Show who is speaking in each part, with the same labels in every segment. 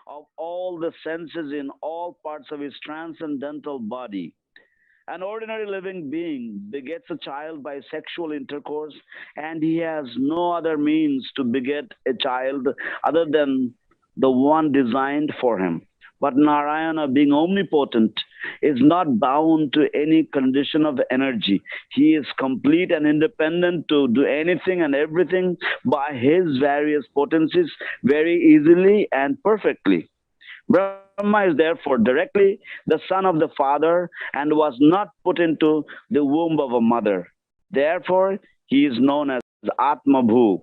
Speaker 1: of all the senses in all parts of his transcendental body. An ordinary living being begets a child by sexual intercourse, and he has no other means to beget a child other than the one designed for him. But Narayana, being omnipotent, is not bound to any condition of energy. He is complete and independent to do anything and everything by his various potencies very easily and perfectly. Brahma is therefore directly the son of the Father and was not put into the womb of a mother. Therefore, he is known as ātma-bhū.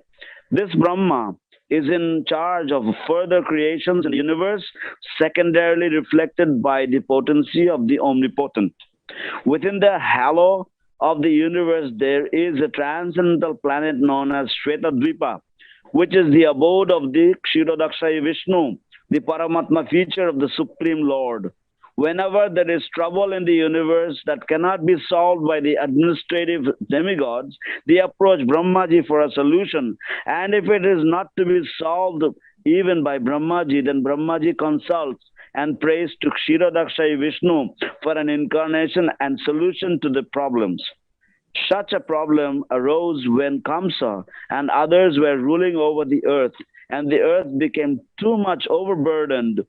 Speaker 1: This Brahma is in charge of further creations in the universe, secondarily reflected by the potency of the omnipotent. Within the halo of the universe, there is a transcendental planet known as Shvetadvipa, which is the abode of the Kṣīrodakaśāyī Viṣṇu, the Paramatma feature of the Supreme Lord. Whenever there is trouble in the universe that cannot be solved by the administrative demigods, they approach Brahmaji for a solution. And if it is not to be solved even by Brahmaji, then Brahmaji consults and prays to Kṣīrodakaśāyī Viṣṇu for an incarnation and solution to the problems. Such a problem arose when Kamsa and others were ruling over the earth, and the earth became too much overburdened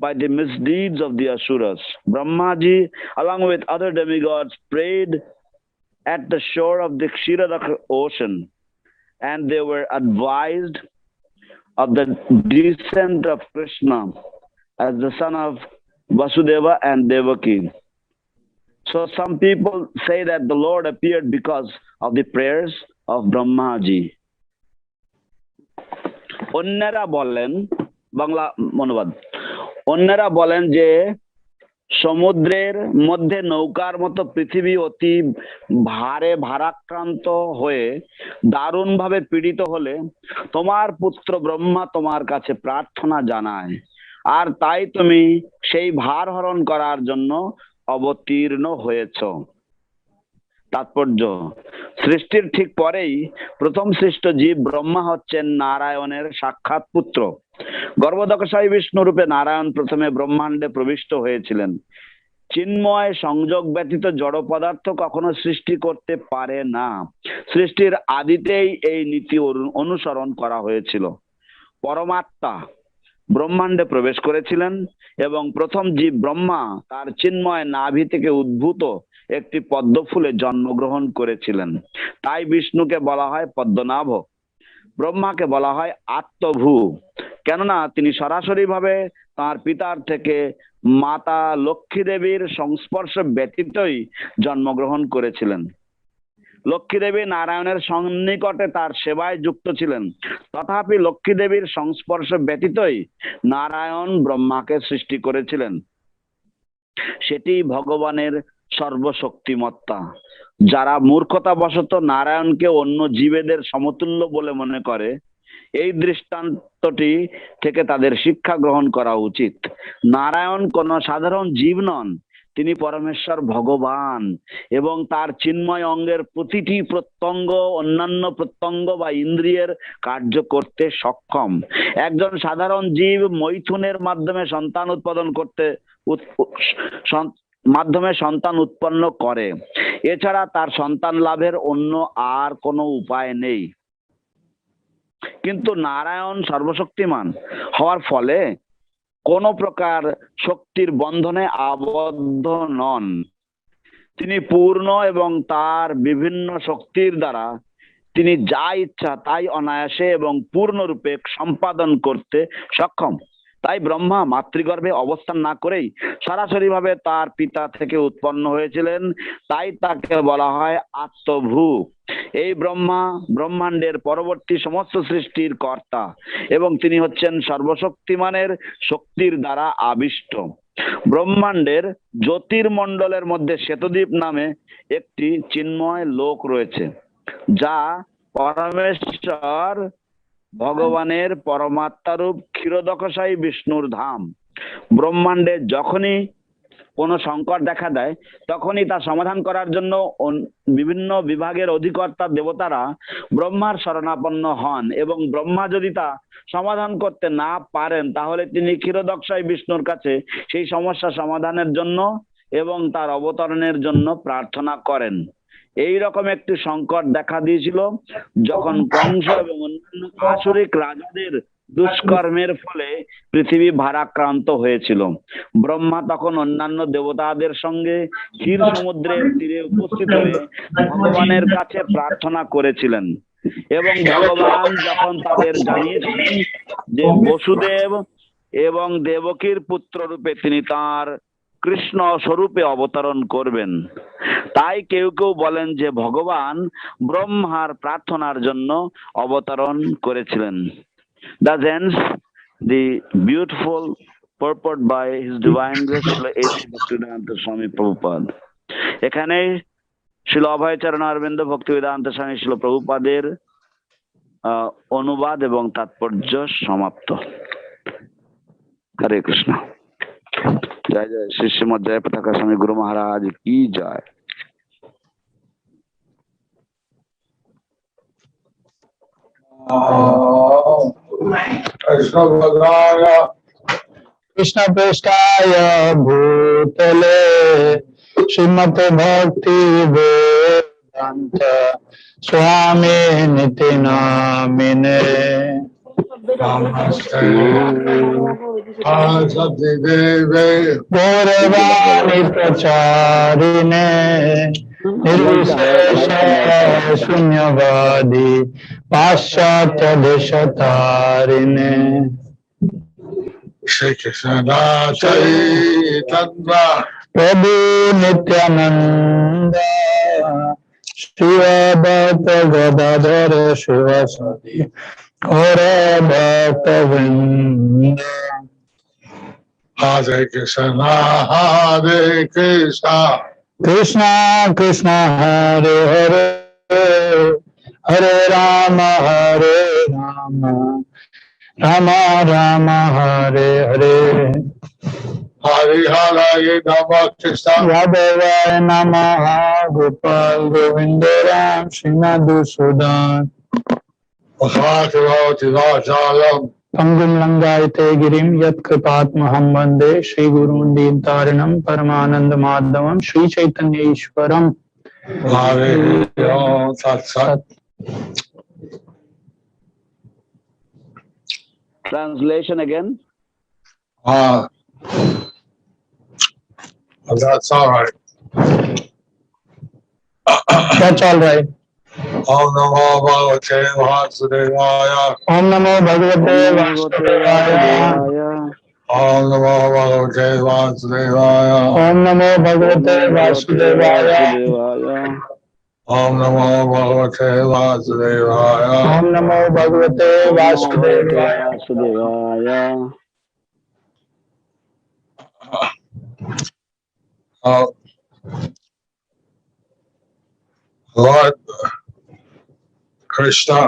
Speaker 1: by the misdeeds of the Asuras. Brahmaji, along with other demigods, prayed at the shore of the Kṣīrodaka Ocean, and they were advised of the descent of Krishna as the son of Vasudeva and Devakī. So some people say that the Lord appeared because of the prayers of Brahmaji. অন্যরা বলেন, বাংলা অনুবাদ, অন্যরা বলেন যে সমুদ্রের মধ্যে নৌকার মতো পৃথিবী অতি ভারে ভারাক্রান্ত হয়ে দারুণভাবে পীড়িত হলে তোমার পুত্র ব্রহ্মা তোমার কাছে প্রার্থনা জানায়, আর তাই তুমি সেই ভার হরণ করার জন্য অবতীর্ণ হয়েছ। তাৎপর্য, সৃষ্টির ঠিক পরেই প্রথম সৃষ্ট জীব ব্রহ্মা হচ্ছেন নারায়ণের সাক্ষাৎ পুত্র। গর্ভোদকাশায়ী বিষ্ণু রূপে নারায়ণ প্রথমে ব্রহ্মাণ্ডে প্রবিষ্ট হয়েছিলেন। চিন্ময় সংযোগ ব্যতীত জড় পদার্থ কখনো সৃষ্টি করতে পারে না। সৃষ্টির আদিতেই এই নীতি অনুসরণ করা হয়েছিল। পরমাত্মা ব্রহ্মাণ্ডে প্রবেশ করেছিলেন এবং প্রথম জীব ব্রহ্মা তার চিন্ময় নাভি থেকে উদ্ভূত একটি পদ্ম ফুলে জন্মগ্রহণ করেছিলেন। তাই বিষ্ণুকে বলা হয় পদ্মনাভ, ব্রহ্মাকে বলা হয় আত্মভূ, কেননা তিনি সরাসরি ভাবে তার পিতার থেকে মাতা লক্ষ্মী দেবীর সংস্পর্শ ব্যতীতই জন্মগ্রহণ করেছিলেন। লক্ষ্মী দেবী নারায়ণের সন্নিকটে তার সেবায় যুক্ত ছিলেন, তথাপি লক্ষ্মী দেবীর সংস্পর্শ ব্যতীতই নারায়ণ ব্রহ্মাকে সৃষ্টি করেছিলেন। সেটি ভগবানের সর্বশক্তিমত্তা। যারা মূর্খতাবশত নারায়ণকে অন্য জীবেদের সমতুল্য বলে মনে করে, এই দৃষ্টান্তটি থেকে তাদের শিক্ষা গ্রহণ করা উচিত। নারায়ণ কোন সাধারণ জীব নন, তিনি পরমেশ্বর ভগবান এবং তার চিন্ময় অঙ্গের প্রতিটি প্রত্যঙ্গ অন্যান্য প্রত্যঙ্গ বা ইন্দ্রিয়ের কার্য করতে সক্ষম। একজন সাধারণ জীব মৈথুনের মাধ্যমে সন্তান উৎপন্ন করে, এছাড়া তার সন্তান লাভের অন্য আর কোনো উপায় নেই। কিন্তু নারায়ণ সর্বশক্তিমান হওয়ার ফলে কোন প্রকার শক্তির বন্ধনে আবদ্ধ নন। তিনি পূর্ণ এবং তার বিভিন্ন শক্তির দ্বারা তিনি যা ইচ্ছা তাই অনায়াসে এবং পূর্ণরূপে সম্পাদন করতে সক্ষম। তাই ব্রহ্মা মাতৃগর্ভে অবস্থান না করেই সরাসরি ভাবে তার পিতা থেকে উৎপন্ন হয়েছিলেন। তাই তাকে বলা হয় আত্মভূ। এই ব্রহ্মা ব্রহ্মাণ্ডের পরবর্তী সমস্ত সৃষ্টির কর্তা এবং তিনি হচ্ছেন সর্বশক্তিমানের শক্তির দ্বারা আবিষ্ট। ব্রহ্মাণ্ডের জ্যোতির্মণ্ডলের মধ্যে শ্বেতদ্বীপ নামে একটি চিন্ময় লোক রয়েছে, যা পরমেশ্বর ভগবানের পরমাত্মারূপ ক্ষীরোদকাশায়ী বিষ্ণুর ধাম। ব্রহ্মাণ্ডে যখনই কোনো সংকট দেখা দেয়, তখনই তা সমাধান করার জন্য বিভিন্ন বিভাগের অধিকর্তা দেবতারা ব্রহ্মার শরণাপন্ন হন, এবং ব্রহ্মা যদি তা সমাধান করতে না পারেন তাহলে তিনি ক্ষীরোদকাশায়ী বিষ্ণুর কাছে সেই সমস্যা সমাধানের জন্য এবং তার অবতরণের জন্য প্রার্থনা করেন। এই রকম একটি সংকট দেখা দিয়েছিল যখন কংস এবং অন্যান্য আসুরিক রাজাদের দুষ্কর্মের ফলে পৃথিবী ভারাক্রান্ত হয়েছিল। ব্রহ্মা তখন অন্যান্য দেবতাদের সঙ্গে ক্ষীর সমুদ্রের তীরে উপস্থিত হয়ে ভগবানের কাছে প্রার্থনা করেছিলেন, এবং ভগবান যখন তাদের জানিয়েছিলেন যে বসুদেব এবং দেবকীর পুত্র রূপে তিনি তার কৃষ্ণ স্বরূপে অবতরণ করবেন, তাই কেউ কেউ বলেন যে ভগবান ব্রহ্মার প্রার্থনার জন্য অবতরণ করেছিলেন। Thus ends the beautiful purport by His Divine Grace Bhaktivedanta Swami Prabhupada. এখানে শ্রীল অভয়চরণ অরবিন্দ ভক্তিবেদান্ত স্বামী শ্রীল প্রভুপাদের অনুবাদ এবং তাৎপর্য সমাপ্ত। হরে কৃষ্ণ। জয় জয় শ্রী শ্রীমদ জয়পতাকা স্বামী গুরু মহারাজ কি জয়।
Speaker 2: कृष्ण पृष्ठाय भूतले श्रीमते भक्ति वेदांत स्वामी निति नामिने गौरवाणी प्रचारिणे निर्विशेष शून्यवादी पाश्चात्य देशतारिणे
Speaker 3: Shri Krishna Chaitanya
Speaker 2: Prabhu Nityananda Shri Bhakta Gadadhara Shivasati Gaura Bhakta Vrinda
Speaker 3: Hare Krishna Hare Krishna
Speaker 2: Krishna Krishna Hare Hare Hare Rama Rama Rama Hare Hare
Speaker 3: Hare Hare Nāva Krishna
Speaker 2: Yadavaya Namaha Gopal Govinda Ram Srimadhusudan
Speaker 3: bhāra-avatāraṇāyam
Speaker 2: Pangum Langayate Girim Yat Kripātmaham Vande Shri Gurun Dīntaranam Paramananda Madhavam Shri Chaitanya Ishwaram
Speaker 3: Hare Tat Sat.
Speaker 1: Translation again.
Speaker 3: That's all right.
Speaker 2: That's all right.
Speaker 3: Om Namo Bhagavate Vasudevaya.
Speaker 2: Om Namo Bhagavate Vasudevaya.
Speaker 3: Om Namo Bhagavate Vasudevaya.
Speaker 2: Om Namo Bhagavate Vasudevaya.
Speaker 3: Om Namo Bhagavate Vasudevaya.
Speaker 2: Om Namo Bhagavate Vasudevaya.
Speaker 3: Lord Krishna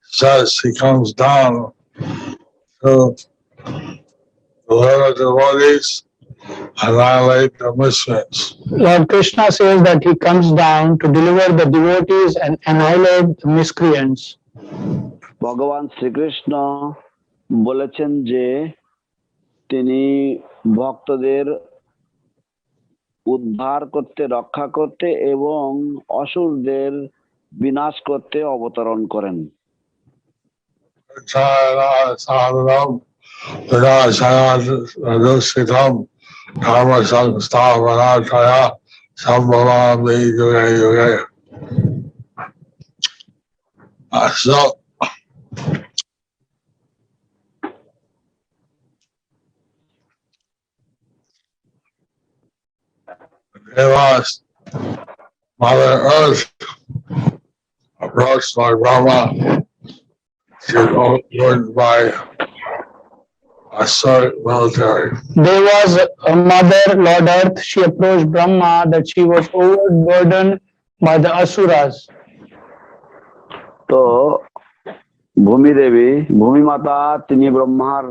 Speaker 3: says he comes down to deliver devotees, annihilate the miscreants.
Speaker 2: Lord Krishna says that he comes down to deliver the devotees and annihilate the miscreants.
Speaker 1: ভগবান শ্রীকৃষ্ণ বলেছেন যে তিনি ভক্তদের উদ্ধার করতে, রক্ষা করতে এবং অসুরদের বিনাশ করতে অবতরণ করেন।
Speaker 3: Mother Earth approached by Brahmā. She was overburdened by assault military.
Speaker 2: There was a mother, Lord Earth. She approached Brahma that she was overburdened by the asuras.
Speaker 1: তো ভূমি দেবী, ভূমি মাতা, তিনি ব্রহ্মার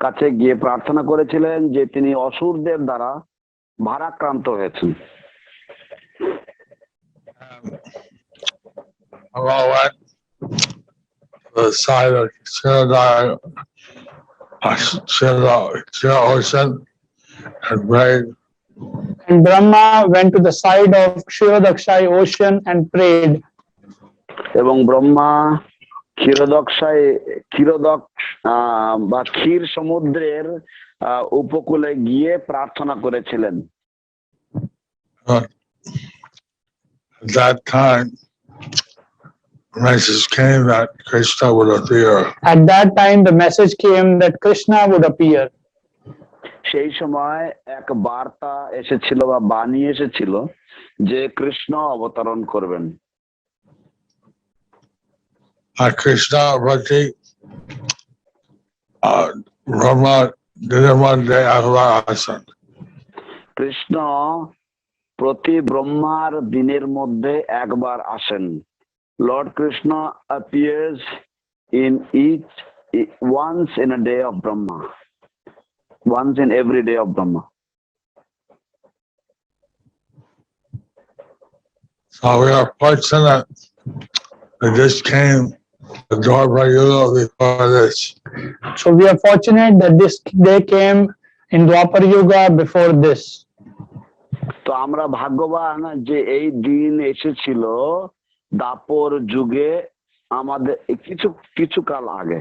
Speaker 1: কাছে গিয়ে প্রার্থনা করেছিলেন যে তিনি অসুরদের দ্বারা ভারাক্রান্ত হয়েছেন।
Speaker 3: Brahmā went to the side of Kṣīrodaka Ocean and prayed.
Speaker 2: And Brahma went to the side of Kṣīrodakaśāyī Ocean and prayed.
Speaker 1: এবং ব্রহ্মা ক্ষীরোদক বা ক্ষীর সমুদ্রের উপকূলে গিয়ে প্রার্থনা করেছিলেন।
Speaker 3: At that time, the message came that Krishna would appear.
Speaker 2: At that time, the message came that Krishna would appear.
Speaker 1: সেই সময় এক বার্তা এসেছিল বা বাণী এসেছিল যে কৃষ্ণ অবতরণ করবেন।
Speaker 3: Krishna Bhakti, Brahmā didn't want to আসেন।
Speaker 1: কৃষ্ণ প্রতি ব্রহ্মার দিনের মধ্যে একবার আসেন। Lord Krishna appears once in a day of Brahma, once in every day of Brahma.
Speaker 3: So we are fortunate that this came the Dwapara Yuga before this.
Speaker 2: So we are fortunate that this day came in Dwapara Yuga before this.
Speaker 1: তো আমরা ভাগ্যবান যে এই দিন এসেছিল দাপর যুগে, আমাদের কিছু কাল আগে।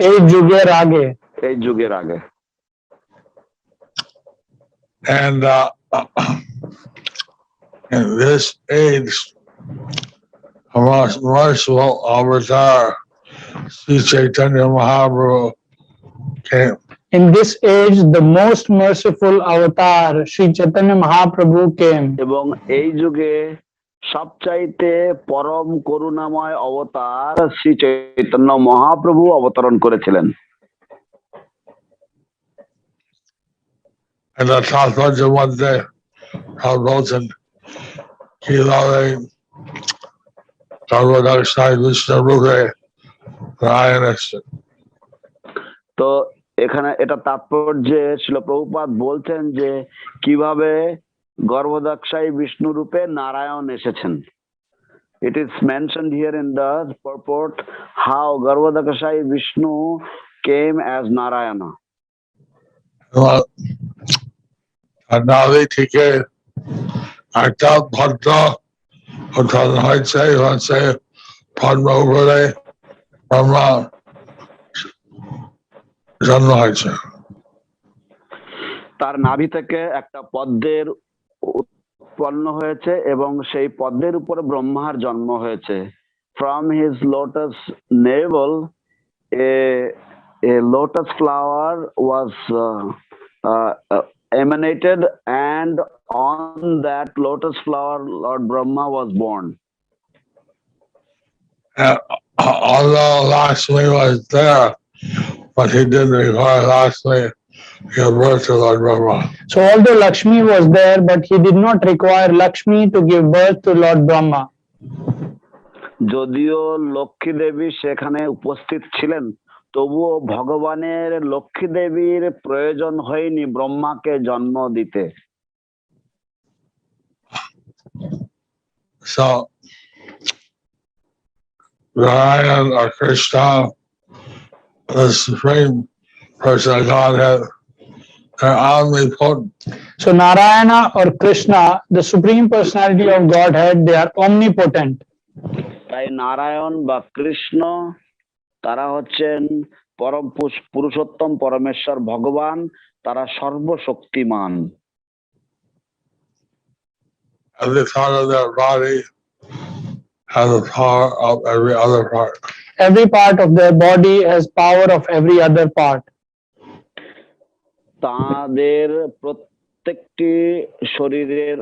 Speaker 2: এই যুগের আগে।
Speaker 3: And in this age, the most merciful avatar, Sri Chaitanya Mahaprabhu, came.
Speaker 2: In this age, the most merciful avatar, Sri Chaitanya Mahaprabhu came.
Speaker 1: এবং এই যুগে সবচাইতে পরম করুণাময় অবতার শ্রী চৈতন্য মহাপ্রভু অবতরণ করেছিলেন।
Speaker 3: And the Tathvaja one day, Garbhodakaśāyī Viṣṇu.
Speaker 1: তো এখানে এটা তাৎপর্য ছিল, প্রভুপাদ বলছেন যে কিভাবে গর্ভদাক্ষায়ী বিষ্ণু রূপে নারায়ণ এসেছেন। It is mentioned here in the purport how Garbhodakaśāyī Viṣṇu came as Narayana.
Speaker 3: Nāvi থেকে একটা ভদ্র উৎপন্ন হয়েছে, হচ্ছে পদ্মপুরে ব্রহ্মা জন্ম হয়েছে।
Speaker 1: তার নাভি থেকে একটা পদ্মের উৎপন্ন হয়েছে এবং সেই পদ্মের উপরে ব্রহ্মার জন্ম হয়েছে। From his lotus navel a lotus flower was emanated, and on that lotus flower Lord Brahma was born.
Speaker 3: Although Lakshmi was there, but he didn't require Lakshmi to give birth to Lord Brahma.
Speaker 2: So although Lakshmi was there, but he did not require Lakshmi to give birth to Lord Brahma.
Speaker 1: যদিও লক্ষ্মী দেবী সেখানে উপস্থিত ছিলেন, তবুও ভগবানের লক্ষ্মী দেবীর প্রয়োজন হয়নি ব্রহ্মাকে জন্ম দিতে।
Speaker 3: So Narayana or Krishna, the Supreme Person of Godhead, are omnipotent.
Speaker 2: So Narayana or Krishna, the Supreme Personality of Godhead, they are omnipotent.
Speaker 1: তাই নারায়ণ বা কৃষ্ণ তারা হচ্ছেন পরম পুরুষোত্তম পরমেশ্বর ভগবান, তারা সর্বশক্তিমান।
Speaker 3: Every part of their body has the power of every other part.
Speaker 2: Every part of their body has power of every other part.
Speaker 1: তাদের প্রত্যেকটি শরীরের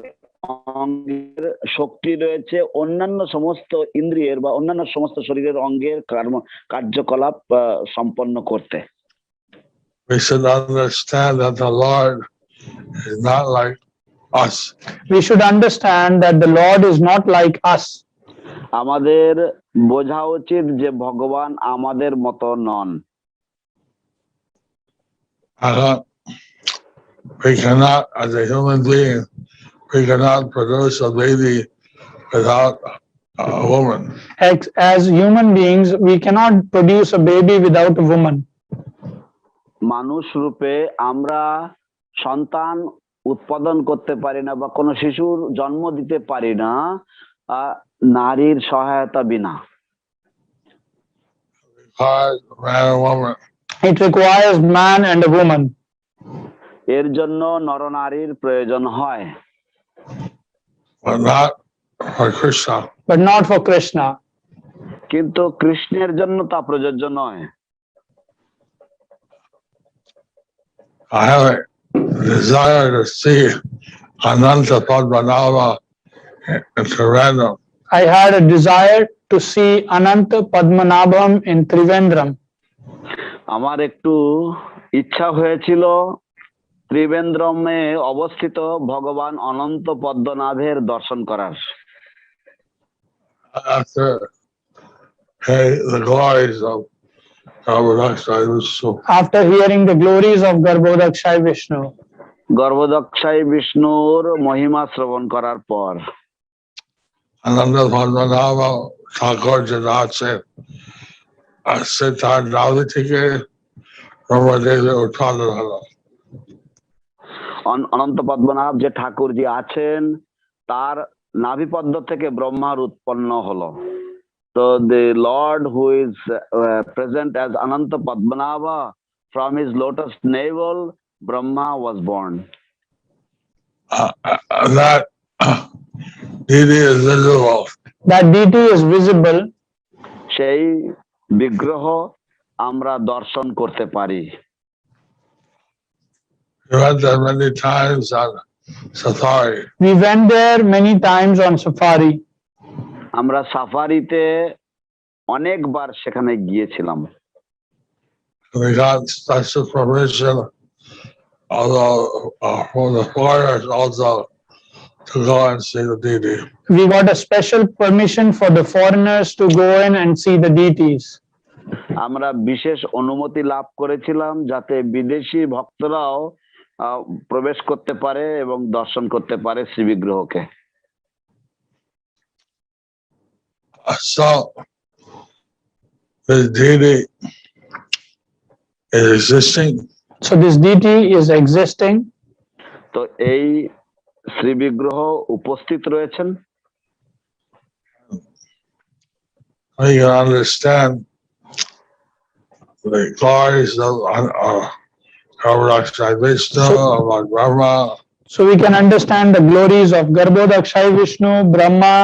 Speaker 1: অঙ্গের শক্তি রয়েছে অন্যান্য সমস্ত ইন্দ্রিয়ের বা অন্যান্য সমস্ত শরীরের অঙ্গের কার্যকলাপ সম্পন্ন করতে।
Speaker 3: We should understand that the Lord is not like us.
Speaker 2: We should understand that the Lord is not like us.
Speaker 1: আমাদের বোঝা উচিত যে ভগবান আমাদের মতো নন।
Speaker 3: We cannot, as a human being, we cannot produce a baby without a woman.
Speaker 2: As human beings, we cannot produce a baby without a woman.
Speaker 1: মানুষ রূপে আমরা সন্তান উৎপাদন করতে পারি না বা কোনো শিশুর জন্ম দিতে পারি না নারীর সহায়তা বিনা।
Speaker 2: It requires man and a woman.
Speaker 1: এর জন্য নরনারীর প্রয়োজন হয়।
Speaker 2: But not for Krishna.
Speaker 1: কিন্তু কৃষ্ণের জন্য তা প্রযোজ্য নয়।
Speaker 3: I have a desire to see Ananta-padmanabha in Trivandrum.
Speaker 2: I had a desire to see Ananta-padmanabham in Trivandrum.
Speaker 1: আমার একটু ইচ্ছা হয়েছিল ত্রিবেন্দ্রমে অবস্থিত ভগবান অনন্ত পদ্মনাভের দর্শন করার।
Speaker 3: After the glories of Garbhodakaśāyī Viṣṇu.
Speaker 2: After hearing the glories of Garbhodakaśāyī Viṣṇu.
Speaker 1: গর্ভদক্ষায়ী বিষ্ণুর মহিমা শ্রবণ করার পর
Speaker 3: Ananta-padmanabha ঠাকুর যেটা আছে সে তার নাভি থেকে ব্রহ্মদেবের উৎপাদন হলো।
Speaker 1: অনন্ত পদ্মনাভ যে ঠাকুরজি আছেন তার নাভিপদ্ম থেকে ব্রহ্মার উৎপন্ন হলো। So the Lord who is present as Ananta Padmanabha, from his lotus navel, Brahma was born.
Speaker 3: That deity is visible.
Speaker 2: That deity is visible.
Speaker 1: সেই বিগ্রহ আমরা দর্শন করতে পারি।
Speaker 3: We went there many times on safari.
Speaker 2: We went there many times on safari.
Speaker 1: আমরা সাফারিতে অনেকবার সেখানে গিয়েছিলাম।
Speaker 3: We got special permission, although from the foreigners also, to go and see the deity.
Speaker 2: We got a special permission for the foreigners to go in and see the deities.
Speaker 1: আমরা বিশেষ অনুমতি লাভ করেছিলাম যাতে বিদেশি ভক্তরাও প্রবেশ করতে পারে এবং দর্শন করতে পারে Shri বিগ্রহকে।
Speaker 3: So this deity is existing.
Speaker 2: So this deity is existing.
Speaker 1: তো এই শ্রী বিগ্রহ উপস্থিত রয়েছেন।
Speaker 3: We can understand the glories of Garbhodakaśāyī Viṣṇu, of Brahmā.
Speaker 2: So we can understand the glories of Garbhodakaśāyī Viṣṇu, Brahmā.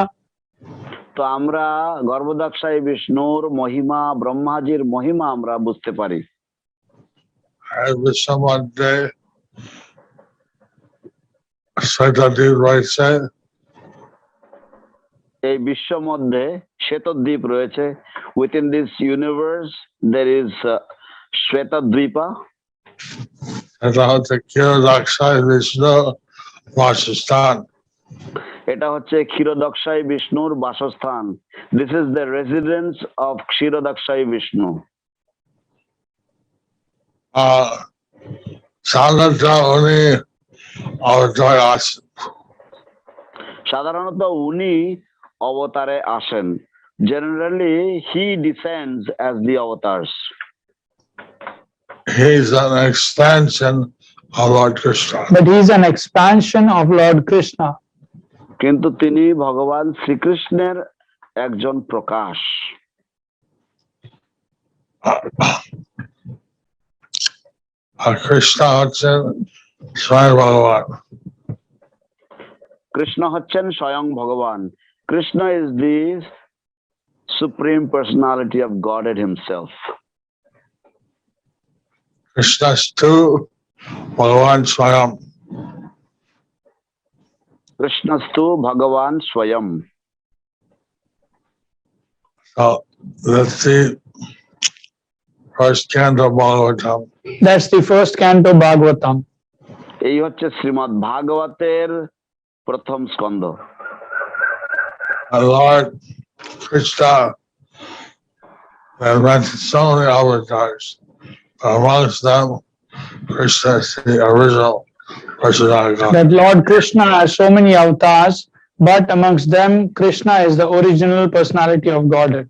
Speaker 1: তো আমরা গর্ভদক্ষায়ী বিষ্ণুর মহিমা, ব্রহ্মাজির মহিমা আমরা বুঝতে পারি। এই বিশ্ব মধ্যে শ্বেতদ্বীপ রয়েছে। Within this universe there is Shvetadvipa.
Speaker 3: এটা হচ্ছে Kṣīrodakaśāyī Viṣṇu বাসস্থান।
Speaker 1: এটা হচ্ছে ক্ষীরোদক্ষায়ী বিষ্ণুর বাসস্থান। This is the residence of Kṣīrodakaśāyī Viṣṇu. সাধারণত উনি অবতারে আসেন। Generally he descends as the avatars.
Speaker 3: He is an expansion of Lord Krishna.
Speaker 2: But he is an expansion of Lord Krishna.
Speaker 1: কিন্তু তিনি ভগবান শ্রীকৃষ্ণের একজন প্রকাশ।
Speaker 3: কৃষ্ণ হচ্ছেন স্বয়ং ভগবান।
Speaker 1: কৃষ্ণ হচ্ছেন স্বয়ং ভগবান। Krishna is the supreme personality of Godhead Himself.
Speaker 3: Krishna is too Bhagavan Swayam.
Speaker 1: Krishnastu Bhagavan Swayam.
Speaker 3: So that's the first canto of Bhagavatam.
Speaker 2: That's the first canto Bhagavatam.
Speaker 1: এই হচ্ছে শ্রীমদ ভাগবতের প্রথম স্কন্ধ।
Speaker 3: Our Lord Krishna has mentioned so many avatars. Amongst them, Krishna is the original personality.
Speaker 2: That Lord Krishna has so many avatars, but amongst them, Krishna is the original personality of Godhead.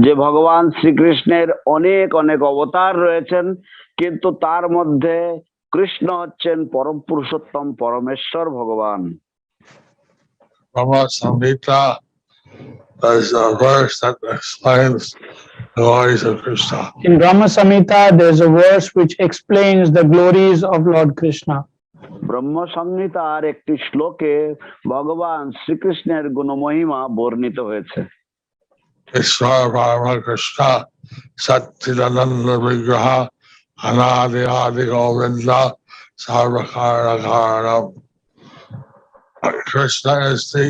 Speaker 1: যে ভগবান শ্রীকৃষ্ণের অনেক অনেক অবতার রয়েছেন, কিন্তু তার মধ্যে কৃষ্ণ হচ্ছেন পরম পুরুষোত্তম পরমেশ্বর ভগবান।
Speaker 3: Brahmā Samhita is a verse that explains the glories of Krishna.
Speaker 2: In Brahma Samhita, there is a verse which explains the glories of Lord Krishna.
Speaker 1: ব্রহ্ম সংহিতার একটি শ্লোকে ভগবান শ্রীকৃষ্ণের গুণমহিমা বর্ণিত হয়েছে।
Speaker 3: Ishvara Krishna Satchidananda Vigraha Anadi Adi Govinda Sarvakaranam. Krishna is the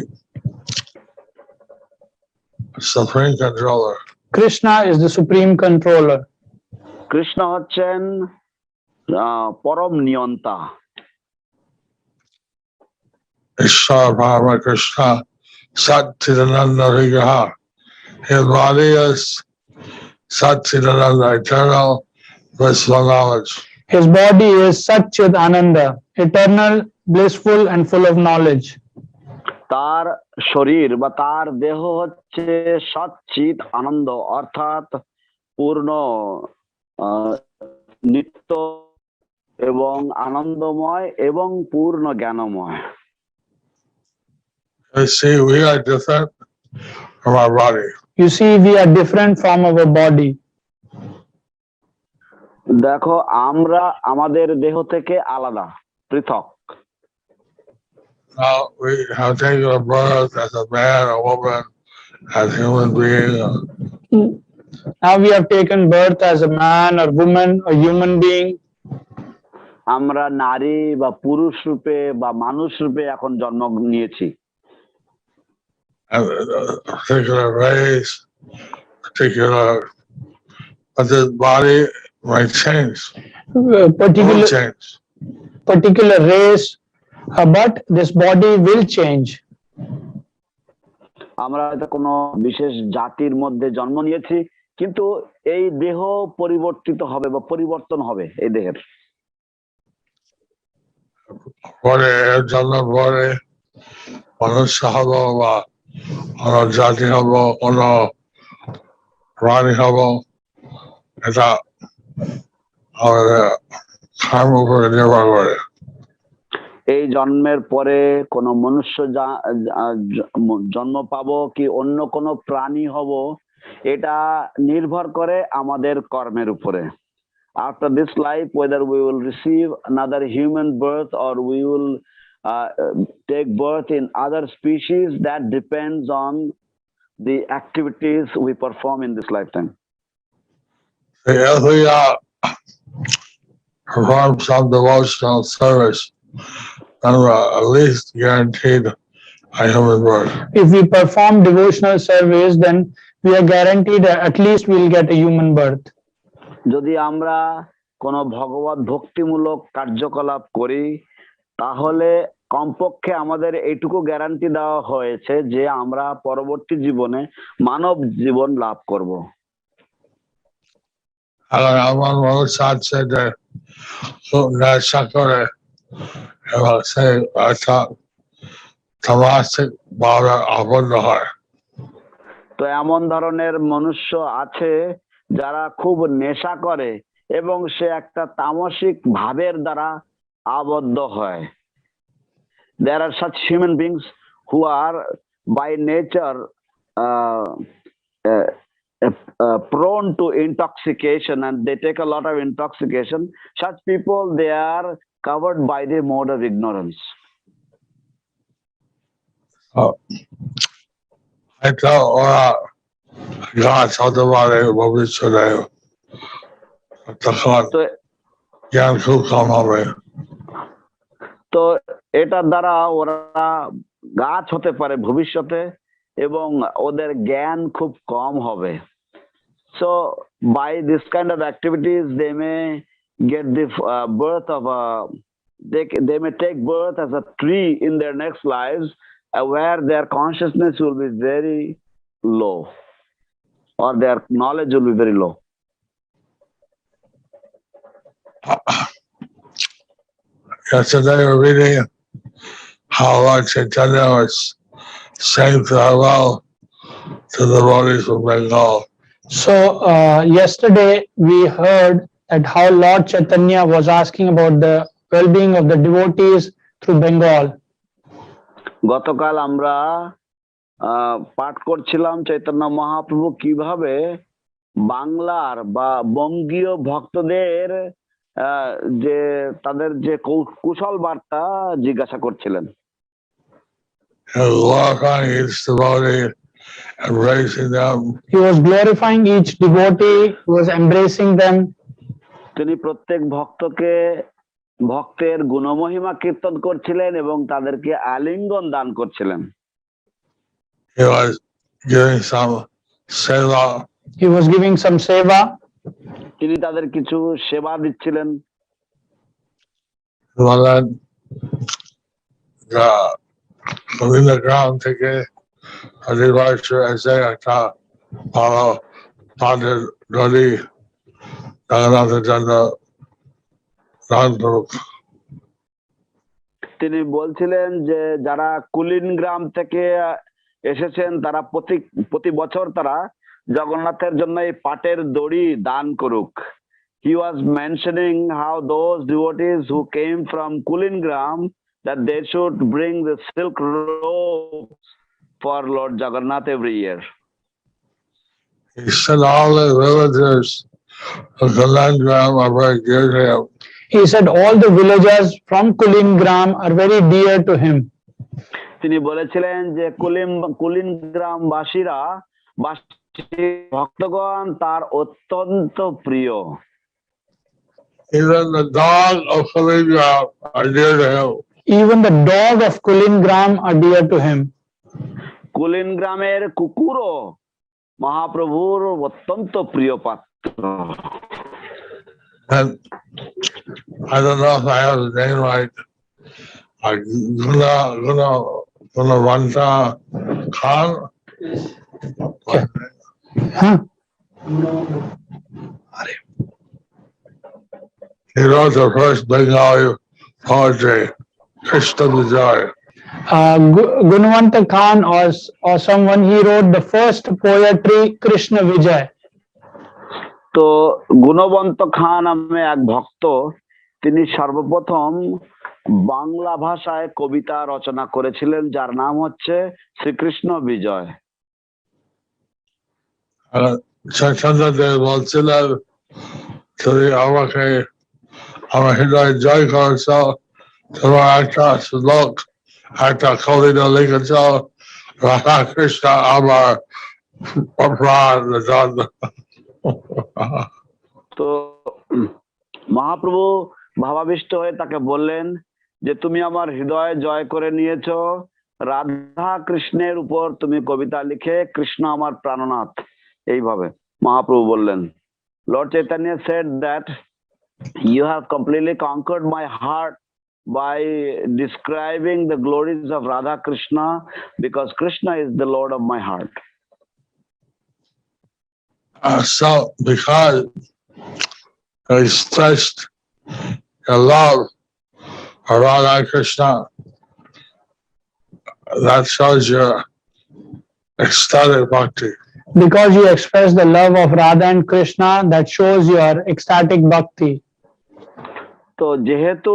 Speaker 3: supreme controller.
Speaker 2: Krishna is the supreme controller.
Speaker 1: Krishna হচ্ছেন পরম নিয়ন্তা।
Speaker 3: Ishvara Krishna Satchidananda Vigraha. His body is Satchidananda, eternal, blissful knowledge.
Speaker 2: His body is Satchid Ananda, eternal, blissful and full of knowledge.
Speaker 1: তার শরীর বা তার দেহ হচ্ছে সচ্চিত আনন্দ, অর্থাৎ পূর্ণ নিত্য এবং আনন্দময় এবং পূর্ণ জ্ঞানময়।
Speaker 3: You see, we are different from our body.
Speaker 2: You see, we are different from our body.
Speaker 1: দেখো, আমরা আমাদের দেহ থেকে আলাদা, পৃথক।
Speaker 3: Now we have taken a birth as a man, a woman, as a human being.
Speaker 2: Now we have taken birth as a man or woman or human being.
Speaker 1: আমরা নারী বা পুরুষ রূপে বা মানুষ রূপে এখন জন্ম নিয়েছি।
Speaker 3: And a particular race, but this body might change.
Speaker 2: Particular race, but this body will change.
Speaker 1: আমরা হয়তো কোনো বিশেষ জাতির মধ্যে জন্ম নিয়েছি, কিন্তু এই দেহ পরিবর্তিত হবে বা পরিবর্তন হবে এই দেহের।
Speaker 3: পরে জন্ম পরে মনুষ্য হব বা কোনো জাতি হব, কোনো প্রাণী হব, এটা আমাদের কর্ম উপরে নির্ভর করে।
Speaker 1: এই জন্মের পরে কোনো মনুষ্য জন্ম পাবো কি অন্য কোনো প্রাণী হব, এটা নির্ভর করে আমাদের কর্মের উপরে। After this life, whether we will receive another human birth or we will take birth in other species, that depends on the activities we perform in this lifetime.
Speaker 3: If we perform some devotional service, then we're at least guaranteed a human birth.
Speaker 2: If we perform devotional service, then we are guaranteed that at least we will get a human birth.
Speaker 1: যদি আমরা কোনো ভগবত ভক্তিমূলক কার্যকলাপ করি, তাহলে কমপক্ষে আমাদের এইটুকু গ্যারান্টি দেওয়া হয়েছে যে আমরা পরবর্তী জীবনে মানব জীবন লাভ করব।
Speaker 3: আমার মানুষ আছে যে খুব নেশা করে এবং সেই তামাসিক ভাবে আবদ্ধ হয়।
Speaker 1: তো এমন ধরনের মনুষ্য আছে যারা খুব নেশা করে এবং সে একটা তামসিক ভাবের দ্বারা আবদ্ধ হয়। There are such human beings who are by nature prone to intoxication, and they take a lot of intoxication. Such people, they are covered by the mode of ignorance.
Speaker 3: এটা ওরা গাছ হতে পারে ভবিষ্যতে, তখন জ্ঞান খুব কম হবে।
Speaker 1: তো এটার দ্বারা ওরা গাছ হতে পারে ভবিষ্যতে এবং ওদের জ্ঞান খুব কম হবে। So by this kind of activities, they may get the birth of they may take birth as a tree in their next lives, where their consciousness will be very low, or their knowledge will be very low.
Speaker 3: Yesterday we were reading how Lord Chaitanya was saying farewell to the devotees of Bengal.
Speaker 2: So yesterday we heard that how Lord Chaitanya was asking about the well-being of the devotees through Bengal.
Speaker 1: গতকাল আমরা পাঠ করছিলাম চৈতন্য মহাপ্রভু কিভাবে বাংলার বা বঙ্গীয় ভক্তদের যে তাদের যে কুশল বার্তা জিজ্ঞাসা করছিলেন।
Speaker 3: Embracing them.
Speaker 2: He was glorifying each devotee, he was embracing them.
Speaker 1: তিনি প্রত্যেক ভক্তের গুণমহিমা কীর্তন করছিলেন এবং তাদেরকে আলিঙ্গন দান করছিলেন।
Speaker 3: He was giving some seva.
Speaker 2: He was giving some seva.
Speaker 1: তিনি তাদের কিছু সেবা দিচ্ছিলেন।
Speaker 3: বিভিন্ন গ্রাম থেকে আদিবাসী এসে একটা ভালো পাটের দড়ি জগন্নাথের জন্য দান করুক।
Speaker 1: তিনি বলছিলেন যে যারা কুলিন গ্রাম থেকে এসেছেন তারা প্রতি বছর তারা জগন্নাথের জন্য এই পাটের দড়ি দান করুক। He was mentioning how those devotees who came from Kulingram that they should bring the silk robes for Lord Jagannath every year.
Speaker 3: He said all the villagers of Kulingram are very dear to him.
Speaker 2: He said all the villagers from Kulingram are very dear to him.
Speaker 1: তিনি বলেছিলেন যে কুলিনগ্রাম বাসীরা ভক্তগণ তার অত্যন্ত প্রিয়।
Speaker 3: Even the dog of Kulingram are dear to him.
Speaker 2: Even the dog of Kulingram are dear to him.
Speaker 1: কুলিনগ্রামের কুকুরও মহাপ্রভুর অত্যন্ত প্রিয় পাত্র।
Speaker 3: And I don't know if I have the name right. Gunavanta Khan. He wrote the first Bengali poetry, Krishna Vijay.
Speaker 2: Gunavanta Khan or someone, he wrote the first poetry, Krishna Vijay.
Speaker 1: তো গুণবন্ত খান নামে এক ভক্ত, তিনি সর্বপ্রথম বাংলা ভাষায় কবিতা রচনা করেছিলেন যার নাম হচ্ছে শ্রীকৃষ্ণ বিজয়।
Speaker 3: চৈতন্যদেব বলছিলেন তুমি আমাকে আমার হৃদয় জয় করেছ, তোমার একটা শ্লোক একটা কবিতা লিখেছ, রাধা কৃষ্ণ আমার প্রাণ।
Speaker 1: তো মহাপ্রভু ভাবাবিষ্ট হয়ে তাকে বললেন যে তুমি আমার হৃদয় জয় করে নিয়েছো, রাধা কৃষ্ণের উপর তুমি কবিতা লিখে কৃষ্ণ আমার প্রাণনাথ, এইভাবে মহাপ্রভু বললেন। Lord Chaitanya said that you have completely conquered my heart by describing the glories of Radha Krishna, because Krishna is the Lord of my heart.
Speaker 3: So because he stressed your love for Radha Krishna, that shows your ecstatic bhakti.
Speaker 2: Because you express the love of Radha and Krishna, that shows your ecstatic bhakti.
Speaker 1: তো যেহেতু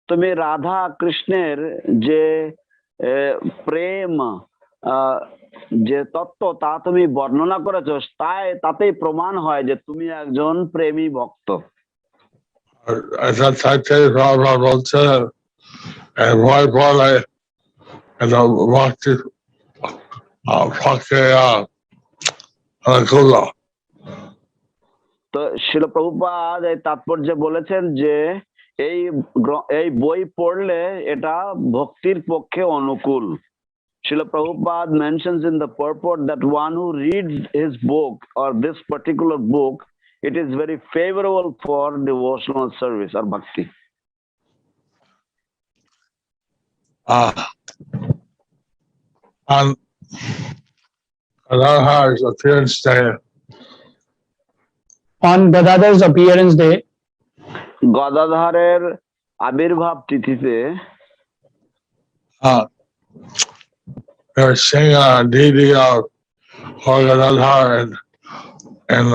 Speaker 1: তুমি রাধা কৃষ্ণের যে প্রেম যে তত্ত্ব তা তুমি বর্ণনা করেছো, তাতেই প্রমাণ হয় যে তুমি একজন প্রেমী ভক্ত। তো শিল প্রভুপাদ এই তাৎপর্যে বলেছেন যে এই বই পড়লে এটা ভক্তির পক্ষে অনুকূল। Srila Prabhupada mentions in the purport that one who reads his book or this particular book, it is very favorable for devotional service or bhakti.
Speaker 3: And Radhar's appearance day,
Speaker 2: On Gadadhar's appearance day,
Speaker 1: গদাধরের আবির্ভাব তিথিতে
Speaker 3: they were singing a deity of Gadadhar and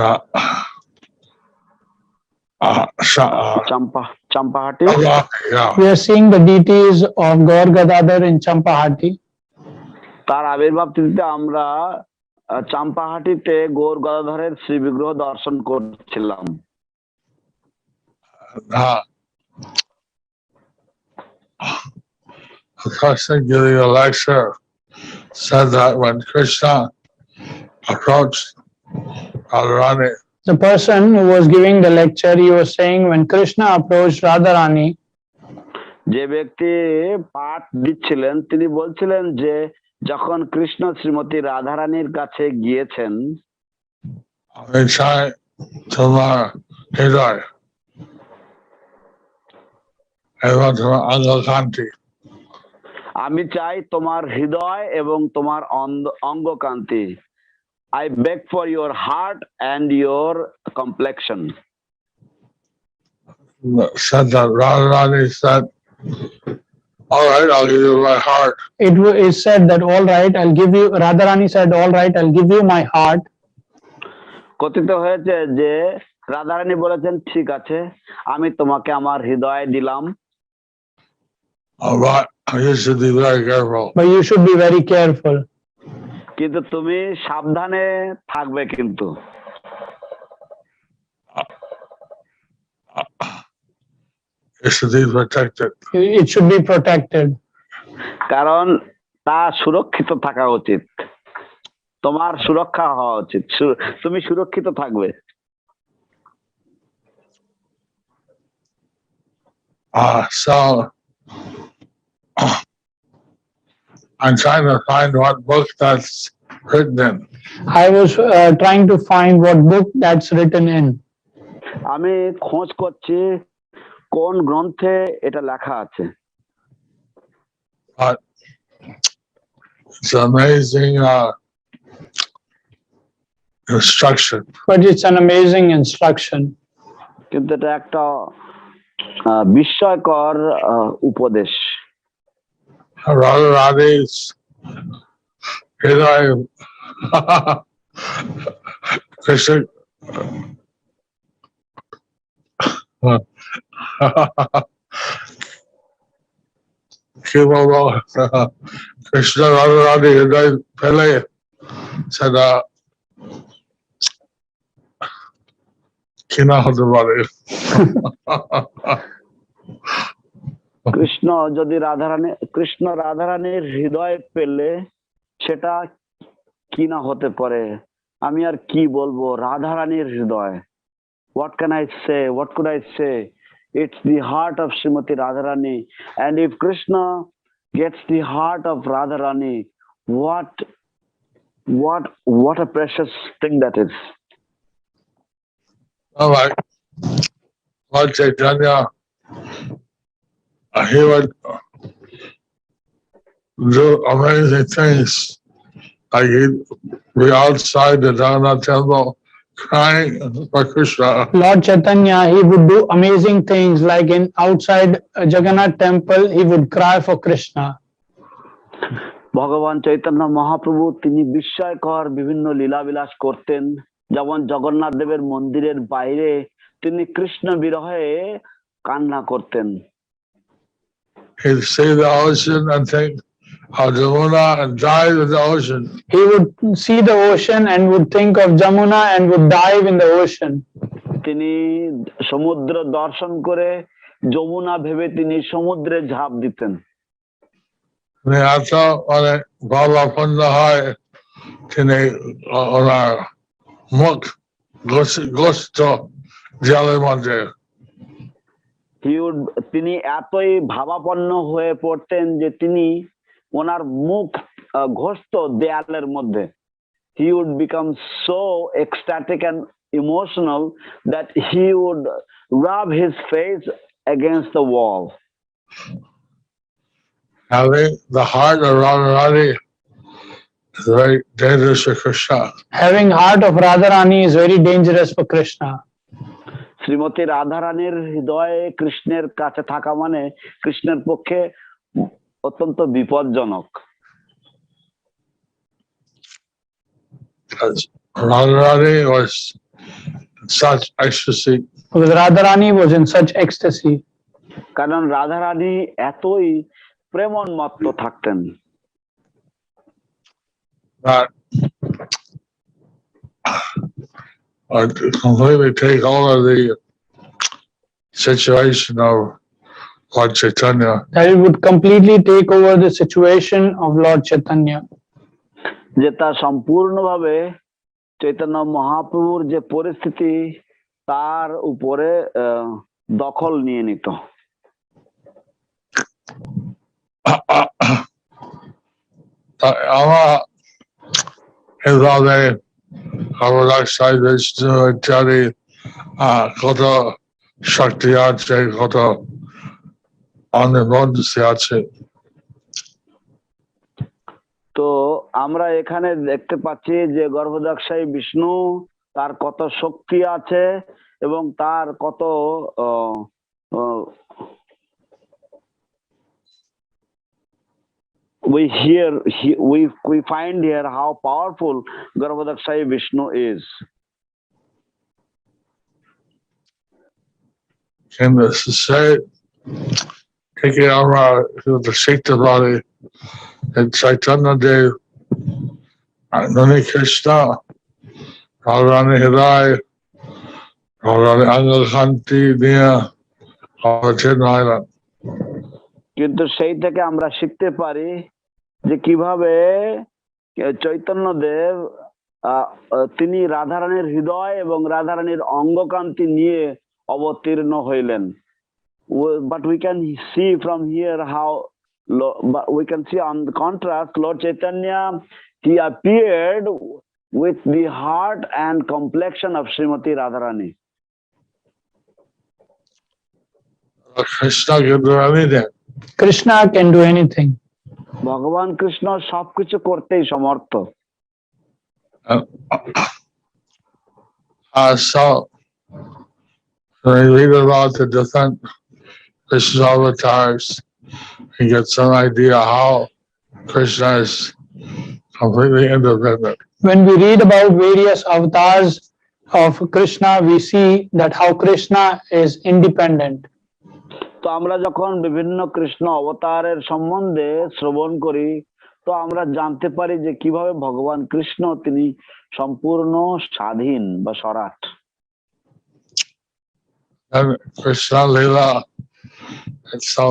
Speaker 1: Champahati
Speaker 3: yeah.
Speaker 2: we are seeing the deities of Gaur Gadadhar in Champahati.
Speaker 1: তার আবির্ভাব তিথিতে আমরা চাম্পাহাটিতে গৌর গদাধরের শ্রী বিগ্রহ দর্শন করছিলাম।
Speaker 3: The person giving a lecture said that when Krishna approached Radharani,
Speaker 2: The person who was giving the lecture, he was saying when Krishna approached Radharani,
Speaker 1: যে ব্যক্তি পাঠ দিচ্ছিলেন তিনি বলছিলেন যে যখন কৃষ্ণ শ্রীমতী রাধারানীর কাছে গিয়েছেন
Speaker 3: আমি চাই তোমার হৃদয় এবং তোমার অঙ্গকান্তি,
Speaker 1: আমি চাই তোমার হৃদয় এবং তোমার অঙ্গকান্তি। I beg for your heart and your complexion.
Speaker 3: said that Radharani said, all right, I'll give you my heart.
Speaker 2: it is said that all right, I'll give you, Radharani said, all right, I'll give you my heart.
Speaker 1: কথিত হয়েছে যে রাধারানী বলেছেন ঠিক আছে আমি তোমাকে আমার হৃদয় দিলাম,
Speaker 3: But you should be very careful.
Speaker 2: But you should be very careful.
Speaker 1: কিন্তু তুমি সাবধানে থাকবে কিন্তু।
Speaker 3: It should be protected.
Speaker 2: It should be protected.
Speaker 1: কারণ তা সুরক্ষিত থাকা উচিত, তোমার সুরক্ষা হওয়া উচিত, তুমি সুরক্ষিত থাকবে।
Speaker 3: So I'm trying to find what book that's written in.
Speaker 2: I was trying to find what book that's written in.
Speaker 1: আমি খোঁজ করছি কোন গ্রন্থে এটা লেখা আছে।
Speaker 3: But it's an amazing instruction.
Speaker 2: But it's an amazing instruction.
Speaker 1: কিন্তু এটা একটা বিস্ময়কর উপদেশ।
Speaker 3: Radharani's hৃদয় Krishna কি বলবো কৃষ্ণ রাধারানী হৃদয় ফেলে সেটা কিনা হতে পারে।
Speaker 1: কৃষ্ণ যদি কৃষ্ণ রাধারানীর হৃদয় পেলে সেটা কি না হতে পারে। আমি আর কি বলবো, রাধারানীর হৃদয়, what can I say, what could I say? It's the heart of Srimati Radharani, and if Krishna gets the heart of Radharani, what a precious thing that is.
Speaker 3: All right, Lord Chaitanya, he would do amazing things, like he'd be outside the Jagannath temple crying for Krishna.
Speaker 2: Lord Chaitanya, he would do amazing things like in outside Jagannath temple, he would cry for Krishna.
Speaker 1: ভগবান চৈতন্য মহাপ্রভু তিনি বিস্ময়কর বিভিন্ন লীলাবিলাস করতেন, যেমন জগন্নাথ দেবের মন্দিরের বাইরে তিনি কৃষ্ণ বিরহে কান্না করতেন।
Speaker 3: He'd see the ocean and think of Jamuna and dive in the ocean.
Speaker 2: He would see the ocean and would think of Jamuna and would dive in the ocean.
Speaker 1: তিনি সমুদ্র দর্শন করে যমুনা ভেবে তিনি সমুদ্রে ঝাঁপ দিতেন।
Speaker 3: এত অনেক ভাবাপন্ন হয় তিনি ওনার মুখ গোস্ত জলের মধ্যে।
Speaker 1: তিনি এতই ভাবাপন্ন হয়ে পড়তেন যে তিনি ওনার মুখ ঘষত দেয়ালের মধ্যে। He would become so ecstatic and emotional that he would rub his face against the wall.
Speaker 3: Having the heart of Radharani is very dangerous for Krishna.
Speaker 2: Having heart of Radharani is very dangerous for Krishna.
Speaker 1: Shrimati রাধারানীর হৃদয়ে কৃষ্ণের কাছে থাকা মানে কৃষ্ণের পক্ষে অত্যন্ত বিপজ্জনক।
Speaker 3: Because Radharani was in such ecstasy.
Speaker 2: Because Radharani was in such ecstasy.
Speaker 1: কারণ রাধারানী এতই প্রেমোন্মত্ত থাকতেন
Speaker 3: That would completely take over the situation of Lord Chaitanya.
Speaker 2: That it would completely take over the situation of Lord Chaitanya.
Speaker 1: যে তা সম্পূর্ণভাবে চৈতন্য মহাপ্রভুর যে পরিস্থিতি তার উপরে দখল নিয়ে নিত।
Speaker 3: Garbhodakaśāyī Viṣṇu ইত্যাদি কত শক্তি আছে, কত অনিবন্ধ আছে।
Speaker 1: তো আমরা এখানে দেখতে পাচ্ছি যে গর্ভদাক্ষায়ী বিষ্ণু তার কত শক্তি আছে এবং তার কত we find here how powerful Garbhodakaśāyī Viṣṇu is.
Speaker 3: Can this say taking over the Shakti body and Chaitanya Dev and then Krishna, Radharani Hridaya, Radharani Angakanti Diya, Radharani.
Speaker 1: কিন্তু সেই থেকে আমরা শিখতে পারি যে কিভাবে চৈতন্য দেব তিনি রাধারানীর হৃদয় এবং রাধারানীর অঙ্গকান্তি নিয়ে অবতীর্ণ হইলেন। But we can see from here how we can see on the contrast Lord Chaitanya, he appeared with the heart and complexion of Srimati Radharani.
Speaker 3: Krishna can do anything.
Speaker 2: Krishna can do anything.
Speaker 1: ভগবান কৃষ্ণ সবকিছু করতেই সমর্থ।
Speaker 3: So when you read about the different Krishna avatars, you get some idea how Krishna is completely independent.
Speaker 2: When we read about various avatars of Krishna, we see that how Krishna is independent.
Speaker 1: তো আমরা যখন বিভিন্ন কৃষ্ণ অবতারের সম্বন্ধে শ্রবণ করি তো আমরা জানতে পারি যে কিভাবে ভগবান কৃষ্ণ তিনি সম্পূর্ণ স্বাধীন বা স্বরাট।
Speaker 3: Krishna Lila, it's so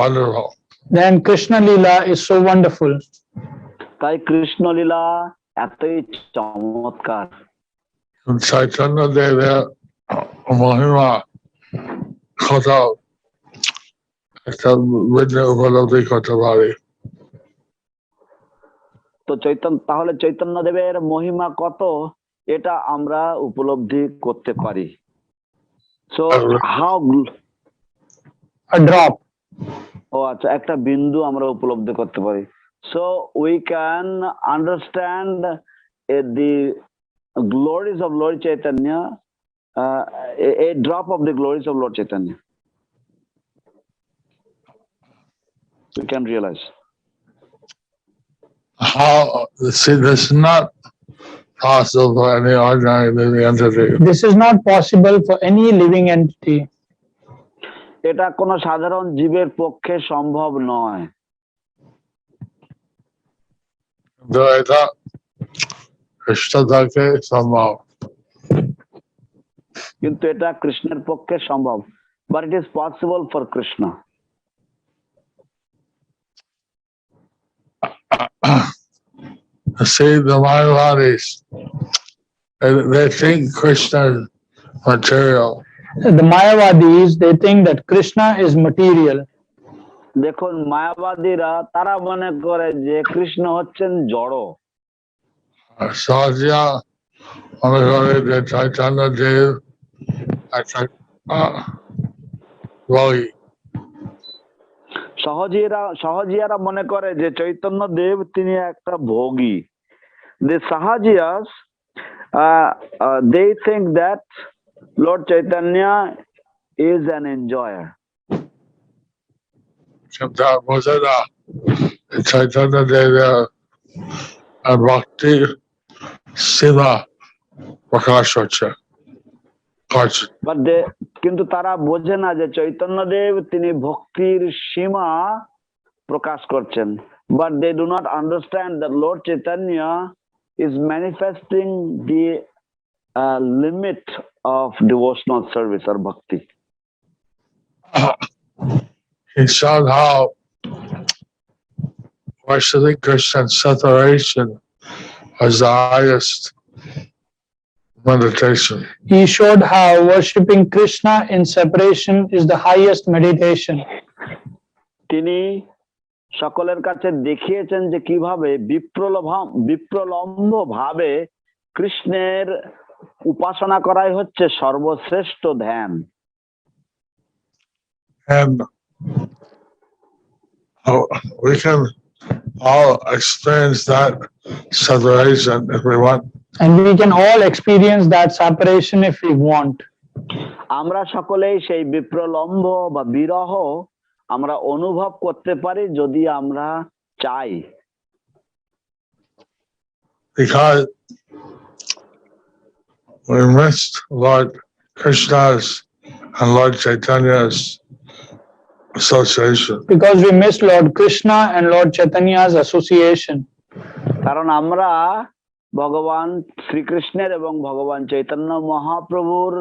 Speaker 3: wonderful.
Speaker 2: Then Krishna Lila is so wonderful.
Speaker 1: তাই কৃষ্ণ লীলা এতই চমৎকার।
Speaker 3: Chaitanya Deva Mahima কত একটা উপলব্ধি করতে পারি।
Speaker 1: তো তাহলে চৈতন্য দেবের মহিমা কত এটা আমরা উপলব্ধি করতে পারি। So how
Speaker 2: a drop.
Speaker 1: ও আচ্ছা একটা বিন্দু আমরা উপলব্ধি করতে পারি। So we can understand the glories of Lord Chaitanya, a drop of the glories of Lord Chaitanya. We can realize.
Speaker 3: How, see, this is not possible for any ordinary living entity.
Speaker 2: This is not possible for any living entity.
Speaker 1: এটা কোনো সাধারণ জীবের পক্ষে সম্ভব নয়।
Speaker 3: এটা কৃষ্ণ থাকে সম্ভব।
Speaker 1: কিন্তু এটা কৃষ্ণের পক্ষে সম্ভব। But it is possible for Krishna.
Speaker 3: See, the Mayavadis, they think Krishna is material.
Speaker 2: The Mayavadis, they think that Krishna is material.
Speaker 1: দেখুন মায়াবাদীরা তারা মনে করে যে কৃষ্ণ হচ্ছেন জড়।
Speaker 3: সহজিয়া মনে করে যে চৈতন্য দেব একটা যোগী।
Speaker 1: সহজিয়ারা মনে করে যে চৈতন্য দেব তিনি একটা ভোগী। the Sahajiyas, they think that Lord Chaitanya is an enjoyer.
Speaker 3: Chaitanya Deva and Bhakti Sima Prakashocha.
Speaker 1: But they, কিন্তু তারা বোঝে না যে চৈতন্যদেব তিনি ভক্তির সীমা প্রকাশ করছেন. But they do not understand that Lord Chaitanya is manifesting the limit of devotional service or bhakti.
Speaker 3: He showed how worshiping Krishna in separation was the highest meditation.
Speaker 2: He showed how worshipping Krishna in separation is the highest meditation.
Speaker 1: তিনি সকলের কাছে দেখিয়েছেন যে কিভাবে বিপ্রলম্ব ভাবে কৃষ্ণের উপাসনা করাই হচ্ছে সর্বশ্রেষ্ঠ ধ্যান.
Speaker 3: And we can all experience that separation if we want.
Speaker 2: And we can all experience that separation if we want.
Speaker 1: আমরা সকলেই সেই বিপ্রলম্ব বা বিরহ আমরা অনুভব করতে পারি যদি আমরা চাই.
Speaker 3: Because we missed Lord Krishna's and Lord Chaitanya's association.
Speaker 2: Because we missed Lord Krishna and Lord Chaitanya's association.
Speaker 1: কারণ আমরা ভগবান শ্রীকৃষ্ণের এবং ভগবান চৈতন্য মহাপ্রভুর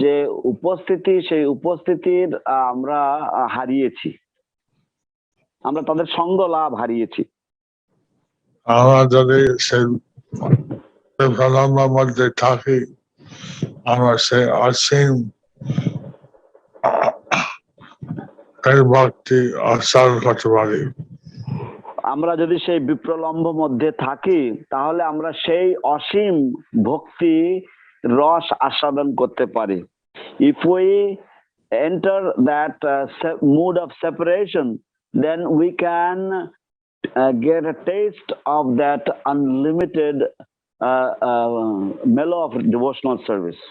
Speaker 1: যে উপস্থিতি সেই উপস্থিতির আমরা হারিয়েছি. আমরা তাদের সঙ্গ লাভ হারিয়েছি.
Speaker 3: আমরা যদি সেই বিপ্রলম্বের মধ্যে থাকি আমরা সেই অসীম ভক্তি আস্বাদন করতে পারি.
Speaker 1: আমরা যদি সেই বিপ্রলম্ব মধ্যে থাকি তাহলে আমরা সেই অসীম ভক্তি রস আস্বাদন করতে পারি. If we enter that mood of separation, then we can get a taste of that unlimited mellow of devotional service.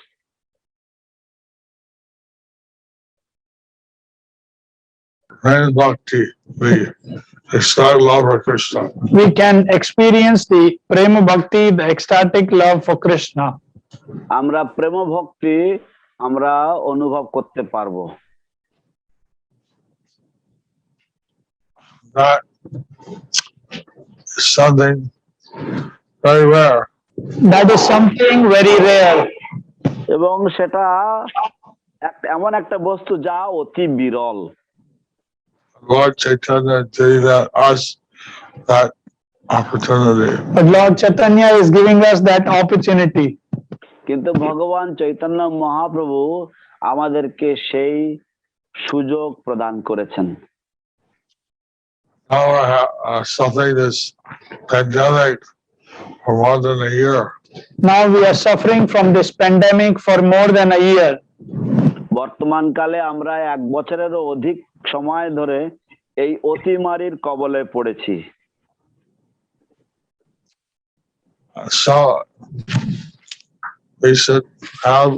Speaker 3: And bhakti, the ecstatic love for Krishna.
Speaker 2: We can experience the prema bhakti, the ecstatic love for Krishna.
Speaker 1: আমরা প্রেম ভক্তি আমরা অনুভব করতে পারবো.
Speaker 3: That is something very rare.
Speaker 2: That is something very rare.
Speaker 1: এবং সেটা এমন একটা বস্তু যা অতি বিরল.
Speaker 3: Lord Chaitanya gave us that opportunity.
Speaker 2: But Lord Chaitanya is giving us that opportunity.
Speaker 1: কিন্তু ভগবান চৈতন্য মহাপ্রভু আমাদেরকে সেই সুযোগ প্রদান করেছেন.
Speaker 3: Now I have suffering this pandemic for more than a year.
Speaker 2: Now we are suffering from this pandemic for more than a year.
Speaker 1: বর্তমান কালে আমরা 1 বছরেরও অধিক সময় ধরে এই অতিমারীর কবলে পড়েছি.
Speaker 3: So we should have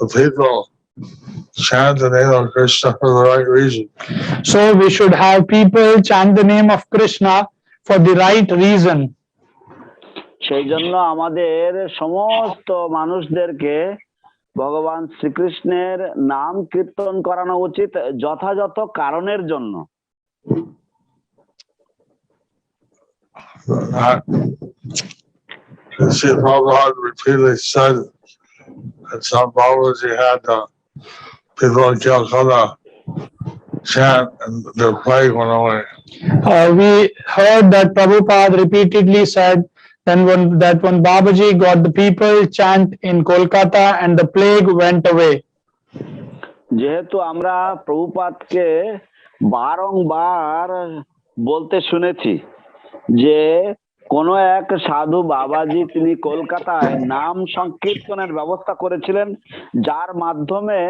Speaker 3: the people chant the name of Krishna for the right reason.
Speaker 2: So we should have people chant the name of Krishna for the right reason.
Speaker 1: সেই জন্য আমাদের সমস্ত মানুষদেরকে ভগবান শ্রীকৃষ্ণের নাম কীর্তন করানো উচিত যথাযথ কারণের জন্য.
Speaker 3: Prabhupada repeatedly said that some Babaji had the people in Calcutta chant and their plague went away.
Speaker 2: We heard that Prabhupada repeatedly said that when Babaji got the people chant in Kolkata and the plague went away.
Speaker 1: যেহেতু আমরা প্রভুপাদকে বারংবার বলতে শুনেছি যে কোন এক সাধু বাবাজি তিনি কলকাতায় নাম সংকীর্তনের ব্যবস্থা করেছিলেন যার মাধ্যমে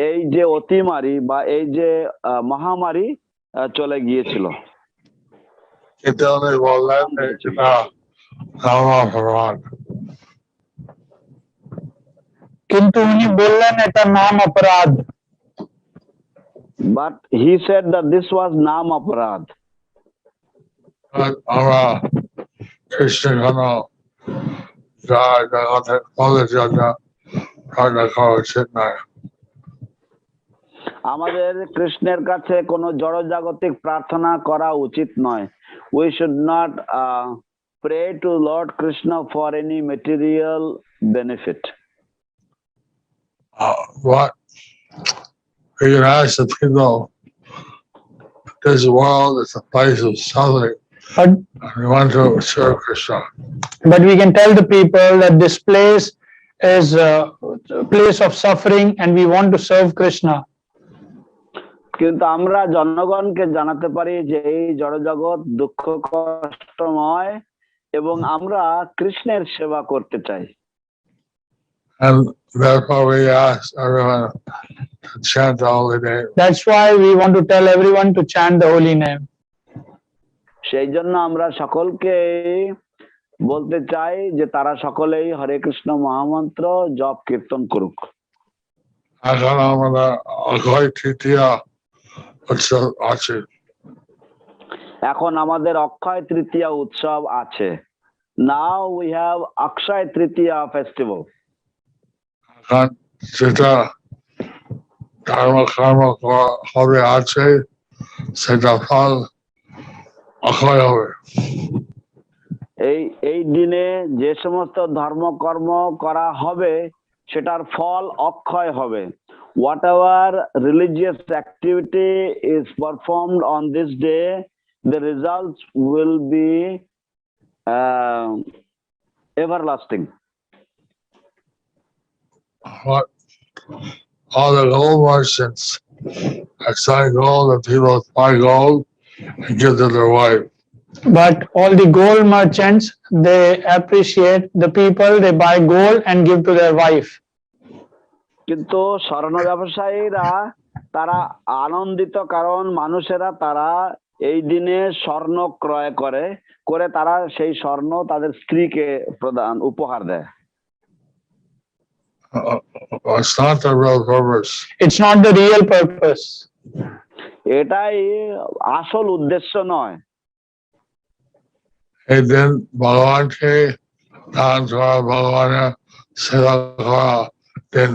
Speaker 1: এই যে অতিমারি বা এই যে মহামারী চলে গিয়েছিল.
Speaker 3: nāva.
Speaker 2: কিন্তু উনি বললেন এটা নাম অপরাধ।
Speaker 1: But he said that this was nam aparad.
Speaker 3: But our Krishna Gana Jayapataka Ocean.
Speaker 1: আমাদের কৃষ্ণের কাছে কোনো জড়জাগতিক প্রার্থনা করা উচিত নয়। We should not pray to Lord Krishna for any material benefit.
Speaker 3: What we can ask the people, this world is a place of suffering.
Speaker 2: But
Speaker 3: We want to serve Krishna.
Speaker 2: we can tell the people that this place is a place of suffering and we want to serve Krishna.
Speaker 1: কিন্তু আমরা জনগণকে জানাতে পারি যে এই জড়জগৎ দুঃখ কষ্টময় এবং আমরা কৃষ্ণের সেবা করতে চাই।
Speaker 3: And therefore we ask everyone to chant the holy name.
Speaker 2: That's why we want to tell everyone to chant the holy name.
Speaker 1: সেই জন্য আমরা সকলকে বলতে চাই যে তারা সকলেই হরে কৃষ্ণ মহামন্ত্র জপ কীর্তন করুক।
Speaker 3: এখন আমরা অক্ষয় তৃতীয়া উৎসব আছে।
Speaker 1: এখন আমাদের অক্ষয় তৃতীয়া উৎসব আছে। Now we have Akshaya Tritiya festival.
Speaker 3: এখন যেটা ধর্ম কর্ম হবে আছে সেটা ফল অক্ষয় হবে।
Speaker 1: এই দিনে যে সমস্ত ধর্মকর্ম করা হবে সেটার ফল অক্ষয় হবে। Whatever religious activity is performed on this day, the results will be everlasting.
Speaker 3: What all the gold merchants excite gold and people buy gold and give to their wife.
Speaker 2: But all the gold merchants, they appreciate the people, they buy gold and give to their wife.
Speaker 1: কিন্তু স্বর্ণ ব্যবসায়ীরা তারা আনন্দিত কারণ মানুষেরা তারা এই দিনে স্বর্ণ ক্রয় করে তারা সেই স্বর্ণ তাদের স্ত্রীকে উপহার দেয়।
Speaker 3: It's not the real purpose.
Speaker 2: It's not the real purpose.
Speaker 1: এটাই আসল উদ্দেশ্য নয়।
Speaker 3: এই দিন ভগবানকে দান করা, ভগবানের সেবা করা দিন।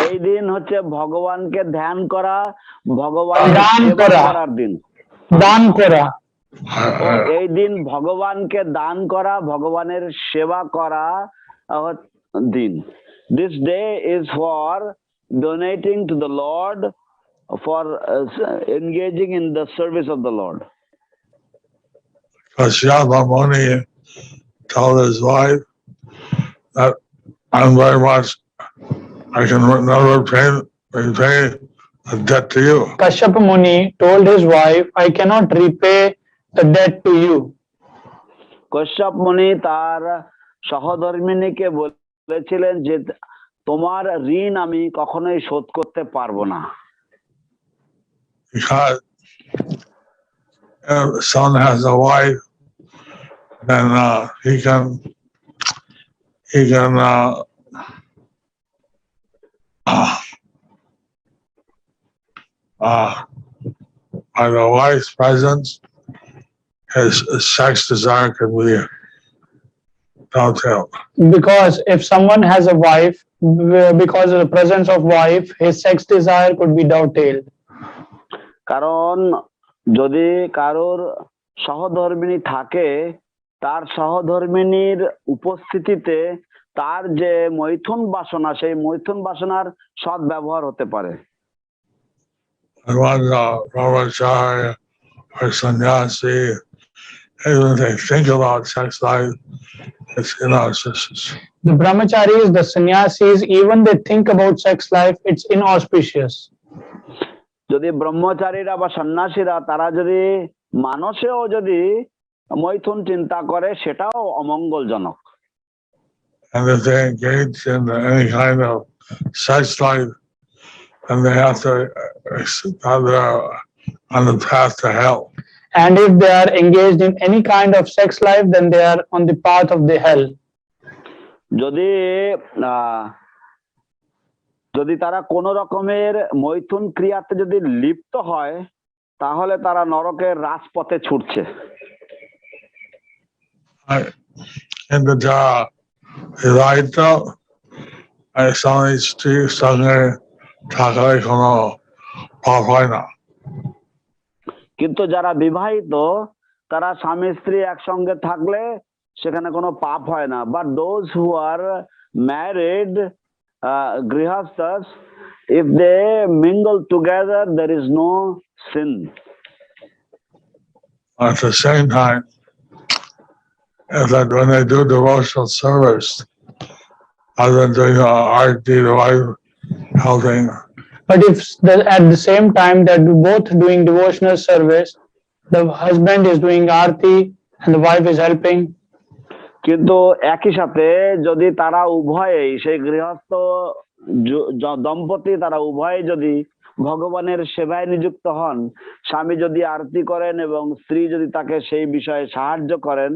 Speaker 1: এই দিন হচ্ছে ভগবানকে ধ্যান করা, ভগবান
Speaker 2: দান
Speaker 1: করার দিন।
Speaker 2: দান করা।
Speaker 1: এই দিন ভগবানকে দান করা, ভগবানের সেবা করা দিন। This day is for donating to the Lord, for engaging in the service of the Lord.
Speaker 3: Muni told his wife that I'm very much, I can never repay a debt to you.
Speaker 2: Kashyapa Muni told his wife, I cannot repay the debt to you.
Speaker 1: Kashyap মুনি তার সহধর্মিণীকে বলেছিলেন যে তোমার ঋণ আমি কখনোই শোধ করতে পারবো না।
Speaker 3: Because if someone has a wife, then he can by the wife's presence, his sex desire could be fulfilled.
Speaker 2: Because if someone has a wife, because of the presence of wife, his sex desire could be dovetailed.
Speaker 1: কারণ যদি কারোর সহধর্মিণী থাকে, তার সহধর্মিণীর উপস্থিতিতে তার যে মৈথুন বাসনা, সেই মৈথুন বাসনার সৎ ব্যবহার হতে পারে।
Speaker 3: Brahmacharya or sannyasi, even they think about sex life, it's inauspicious.
Speaker 2: The brahmacharis, the sannyasis, even they think about sex life, it's inauspicious.
Speaker 1: যদি ব্রহ্মচারীরা বা সন্ন্যাসীরা তারা যদি মানসেও যদি মৈথুন চিন্তা করে সেটাও অমঙ্গলজনক।
Speaker 3: And if they engage in any kind of sex life, then they have to, they're on the path to hell.
Speaker 2: And if they are engaged in any kind of sex life, then they are on the path of the hell.
Speaker 1: যদি যদি তারা কোন রকমের মৈথুন ক্রিয়াতে যদি লিপ্ত হয় তাহলে তারা নরকের রাজপথে ছুটছে।
Speaker 3: কিন্তু যারা বিবাহিত স্বামী স্ত্রীর সঙ্গে থাকলে কোনো পাপ হয় না।
Speaker 1: কিন্তু যারা বিবাহিত তারা স্বামী স্ত্রী একসঙ্গে থাকলে সেখানে কোনো পাপ হয় না। But those who R married grihasthas, if they mingle together, there is no sin.
Speaker 3: At the same time, if that when they do devotional service, other than doing arti, the wife helping.
Speaker 2: But if at the same time that both doing devotional service, the husband is doing arti and the wife is helping.
Speaker 1: কিন্তু একই সাথে যদি তারা উভয়েই সেই গৃহস্থ দম্পতি তারা উভয়ে যদি ভগবানের সেবায় নিযুক্ত হন, স্বামী যদি আরতি করেন এবং স্ত্রী যদি তাকে সেই বিষয়ে সাহায্য করেন,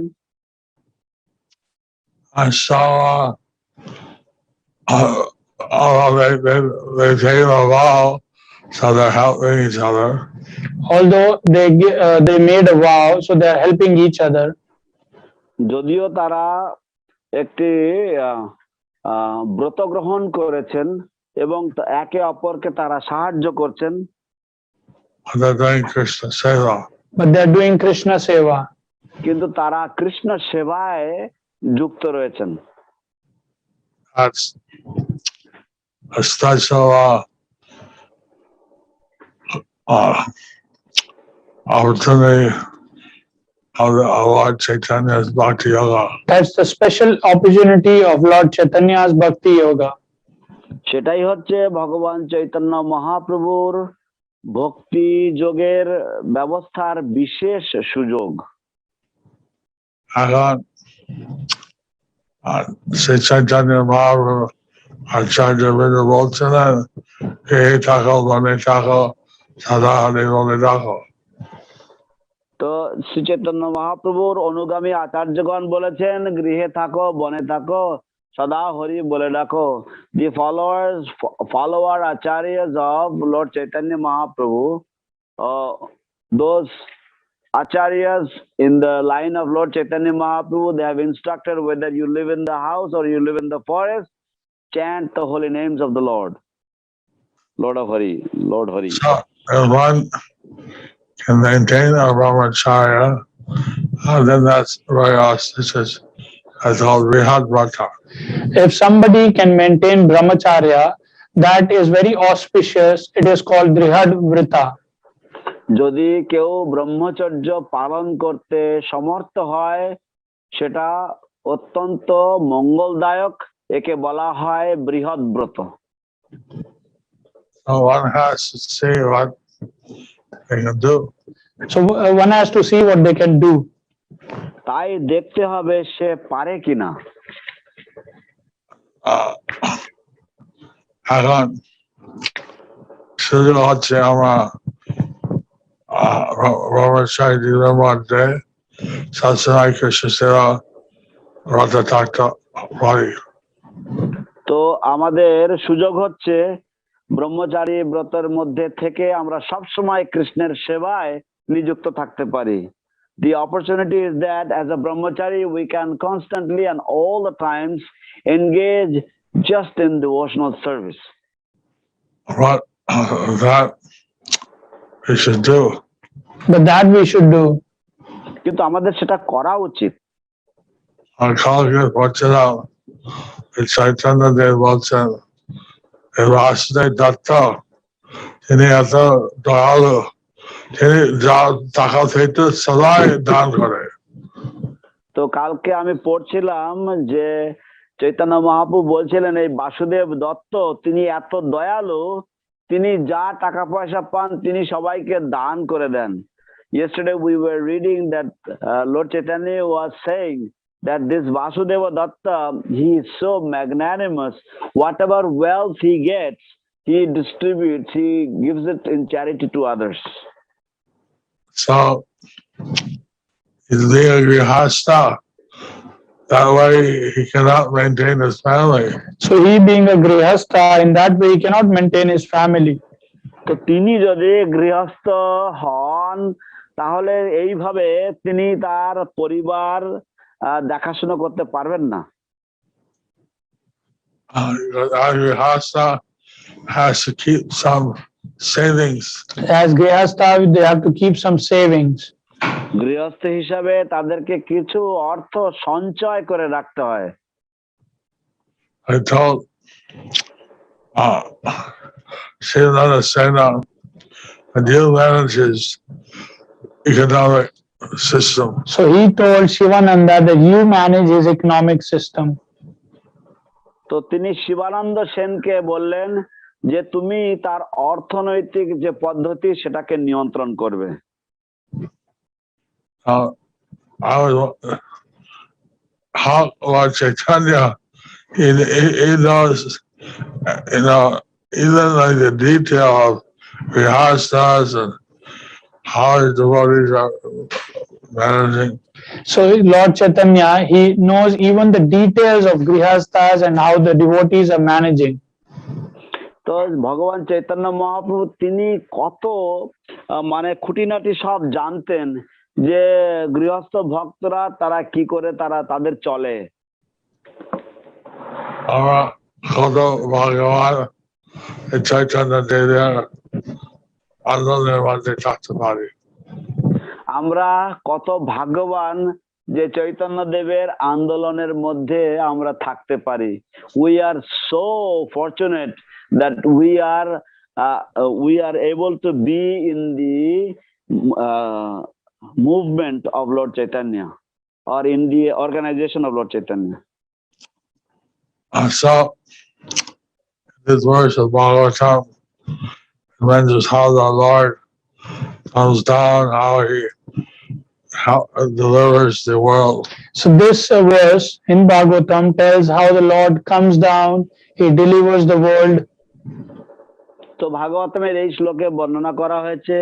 Speaker 3: they gave a vow, so they're helping each other.
Speaker 2: Although they made a vow, so they are helping each other.
Speaker 1: যদিও তারা একটি ব্রত গ্রহণ করেছেন এবং একে অপরকে তারা সাহায্য করছেন,
Speaker 2: but they are doing Krishna seva.
Speaker 1: কিন্তু তারা কৃষ্ণ সেবায় যুক্ত রয়েছেন।
Speaker 3: That's a special opportunity of Lord Chaitanya's Bhakti Yoga.
Speaker 2: That's the special opportunity of Lord Chaitanya's Bhakti Yoga.
Speaker 1: সেটাই হচ্ছে ভগবান চৈতন্য মহাপ্রভুর ভক্তি যোগের ব্যবস্থার বিশেষ সুযোগ।
Speaker 3: এখন শ্রী চৈতন্য মহাপ্রভু আচার্য বেদ বলছিলেন, এই থাকো বনে থাকো সদা হরি বলে ডাকো।
Speaker 1: তো শ্রী চৈতন্য মহাপ্রভুর অনুগামী আচার্যগণ বলেছেন, গৃহে থাকো বনে থাকো সদা হরি বলে ডাকো। The follower acharyas of Lord Chaitanya Mahaprabhu, those acharyas in the line of Lord Chaitanya Mahaprabhu, they have instructed whether you live in the house or you live in the forest, chant the holy names of the Lord. Lord of Hari, Lord Hari.
Speaker 3: So, one can maintain a brahmacharya, then that's very auspicious. That's called vrihad-vrata.
Speaker 2: If somebody can maintain brahmacharya, that is very auspicious. It is called vrihad-vrata.
Speaker 1: যদি কেউ ব্রহ্মচর্য পালন করতে সমর্থ হয় সেটা অত্যন্ত মঙ্গলদায়ক, একে বলা হয় বৃহৎ ব্রত।
Speaker 3: So one has to see what they can do.
Speaker 2: So one has to see what they can do.
Speaker 1: তাই দেখতে হবে সে পারে কিনা।
Speaker 3: এখন শুরু হচ্ছে আমরা ব্রহ্মচারীদের মধ্যে সবসময় কৃষ্ণ সেবা রত থাকতে পারি।
Speaker 1: তো আমাদের সুযোগ হচ্ছে ব্রহ্মচারী ব্রতের মধ্যে থেকে আমরা সবসময় কৃষ্ণের সেবায় নিযুক্ত থাকতে পারি। The opportunity is that as a brahmachari we can constantly and all the times engage just in devotional service.
Speaker 3: What that we should do.
Speaker 2: But that we should do.
Speaker 1: কিন্তু আমাদের সেটা করা উচিত।
Speaker 3: কালকে বলছিলাম চৈতন্য দেব বলছেন বাসুদেব দত্ত তিনি এত দয়ালু, তিনি যা টাকা থেকে সবাই দান করে।
Speaker 1: তো কালকে আমি পড়ছিলাম যে চৈতন্য মহাপ্রভু বলছিলেন এই বাসুদেব দত্ত তিনি এত দয়ালু, তিনি যা টাকা পয়সা পান তিনি সবাইকে দান করে দেন। Yesterday we were reading that Lord Chaitanya was saying that this Vasudeva Datta, he is so magnanimous. Whatever wealth he gets, he distributes, he gives it in charity to others.
Speaker 3: So he's being a grihasta. That way he cannot maintain his family.
Speaker 2: So he being a grihastha, in that way he cannot maintain his family.
Speaker 1: তো তিনি যদি গৃহস্থ হন তাহলে এইভাবে তিনি তার পরিবার দেখাশোনা করতে পারবেন না।
Speaker 3: Grihastha has to keep some savings.
Speaker 2: As grihastha, they have to keep some savings.
Speaker 1: গৃহস্থ হিসাবে তাদেরকে কিছু অর্থ সঞ্চয় করে রাখতে হয়।
Speaker 3: I told Srimad and you manage his economic system.
Speaker 2: So he told Shivananda that you manage his economic system.
Speaker 1: তো তিনি শিবানন্দ সেনকে বললেন যে তুমি তার অর্থনৈতিক যে পদ্ধতি সেটাকে নিয়ন্ত্রণ করবে।
Speaker 3: How Lord Chaitanya, he knows, even like the detail of grihasthas and how his devotees are managing.
Speaker 2: So Lord Chaitanya, he knows even the details of grihasthas and how the devotees are managing.
Speaker 1: তো ভগবান চৈতন্য মহাপ্রভু তিনি কত মানে খুঁটিনাটি সব জানতেন যে গৃহস্থ ভক্তরা তারা কি করে তাদের চলে। আমরা কত ভাগ্যবান যে চৈতন্য দেবের আন্দোলনের মধ্যে আমরা থাকতে পারি। We are so fortunate that we are able to be in the movement of Lord Chaitanya or in the organization of Lord Chaitanya.
Speaker 3: So this verse of Bhagavatam mentions how the Lord comes down, how he delivers the world.
Speaker 2: So this verse in Bhagavatam tells how the Lord comes down, he delivers the world.
Speaker 1: তো ভাগবতমের এই শ্লোকে বর্ণনা করা হয়েছে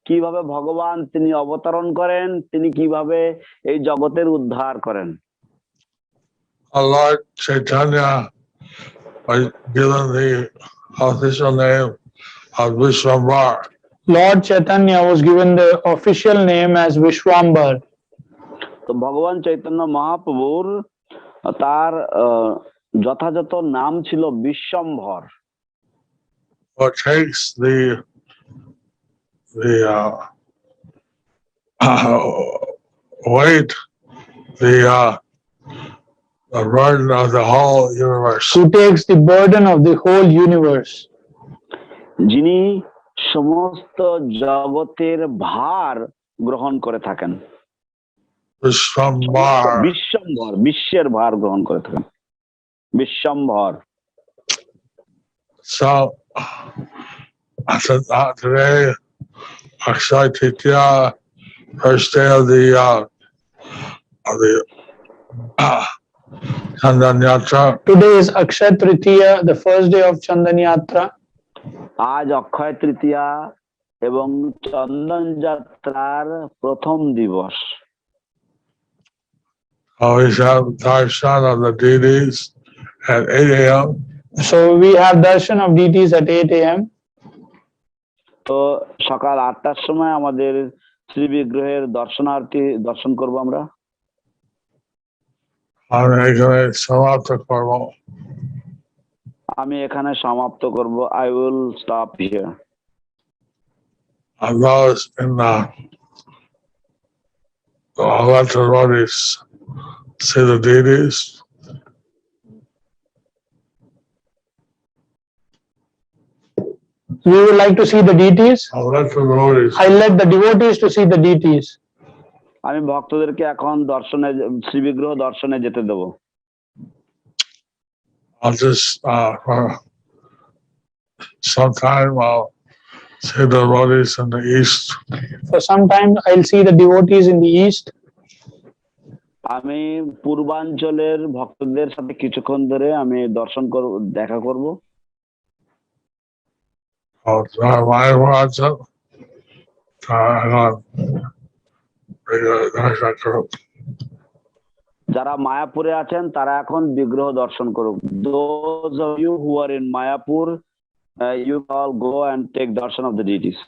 Speaker 1: কিভাবে ভগবান তিনি অবতরণ করেন, তিনি কিভাবে এই জগতের উদ্ধার করেন।
Speaker 3: Lord Chaitanya was given the official name of Vishwambar.
Speaker 2: Lord Chaitanya was given the official name as Vishwambar.
Speaker 1: তো ভগবান চৈতন্য মহাপ্রভুর তার যথাযথ নাম ছিল Bishwambhar.
Speaker 3: What takes the weight, the burden of the whole universe.
Speaker 2: Who takes the burden of the whole universe?
Speaker 1: যিনি সমস্ত জগতের ভার গ্রহণ করে থাকেন।
Speaker 3: Vishwambar.
Speaker 1: বিশ্বম্ভর, বিশ্বের ভার গ্রহণ করে থাকেন, Bishwambhar.
Speaker 3: So today, Akshaya Tritiya, first day of the Chandan Yatra.
Speaker 2: Today is Akshaya Tritiya, the first day of Chandan Yatra.
Speaker 1: আজ অক্ষয় তৃতীয়া এবং চন্দন যাত্রার প্রথম দিবস।
Speaker 3: We have darshan of the deities at 8 a.m.
Speaker 2: So we have darshan of deities at 8 a.m.
Speaker 1: তো সকাল 8টার সময় আমাদের শ্রী বিগ্রহের দর্শন করব আমরা। আমি এখানে সমাপ্ত করব। I will stop here.
Speaker 3: Those in the devotees see the deities.
Speaker 2: We would like to see the deities.
Speaker 3: I
Speaker 2: let the devotees to see the deities.
Speaker 1: আমি ভক্তদেরকে এখন দর্শনে শ্রী বিগ্রহ দর্শনে যেতে দেব।
Speaker 3: I'll just for some time I'll see the devotees in the east.
Speaker 2: For some time I'll see the devotees in the east.
Speaker 1: আমি পূর্বাঞ্চলের ভক্তদের সাথে কিছুক্ষণ ধরে আমি দেখা করব। যারা মায়াপুরে আছেন তারা এখন বিগ্রহ দর্শন করুক। Those of you who are in Mayapur, you all go and take darshan of the deities.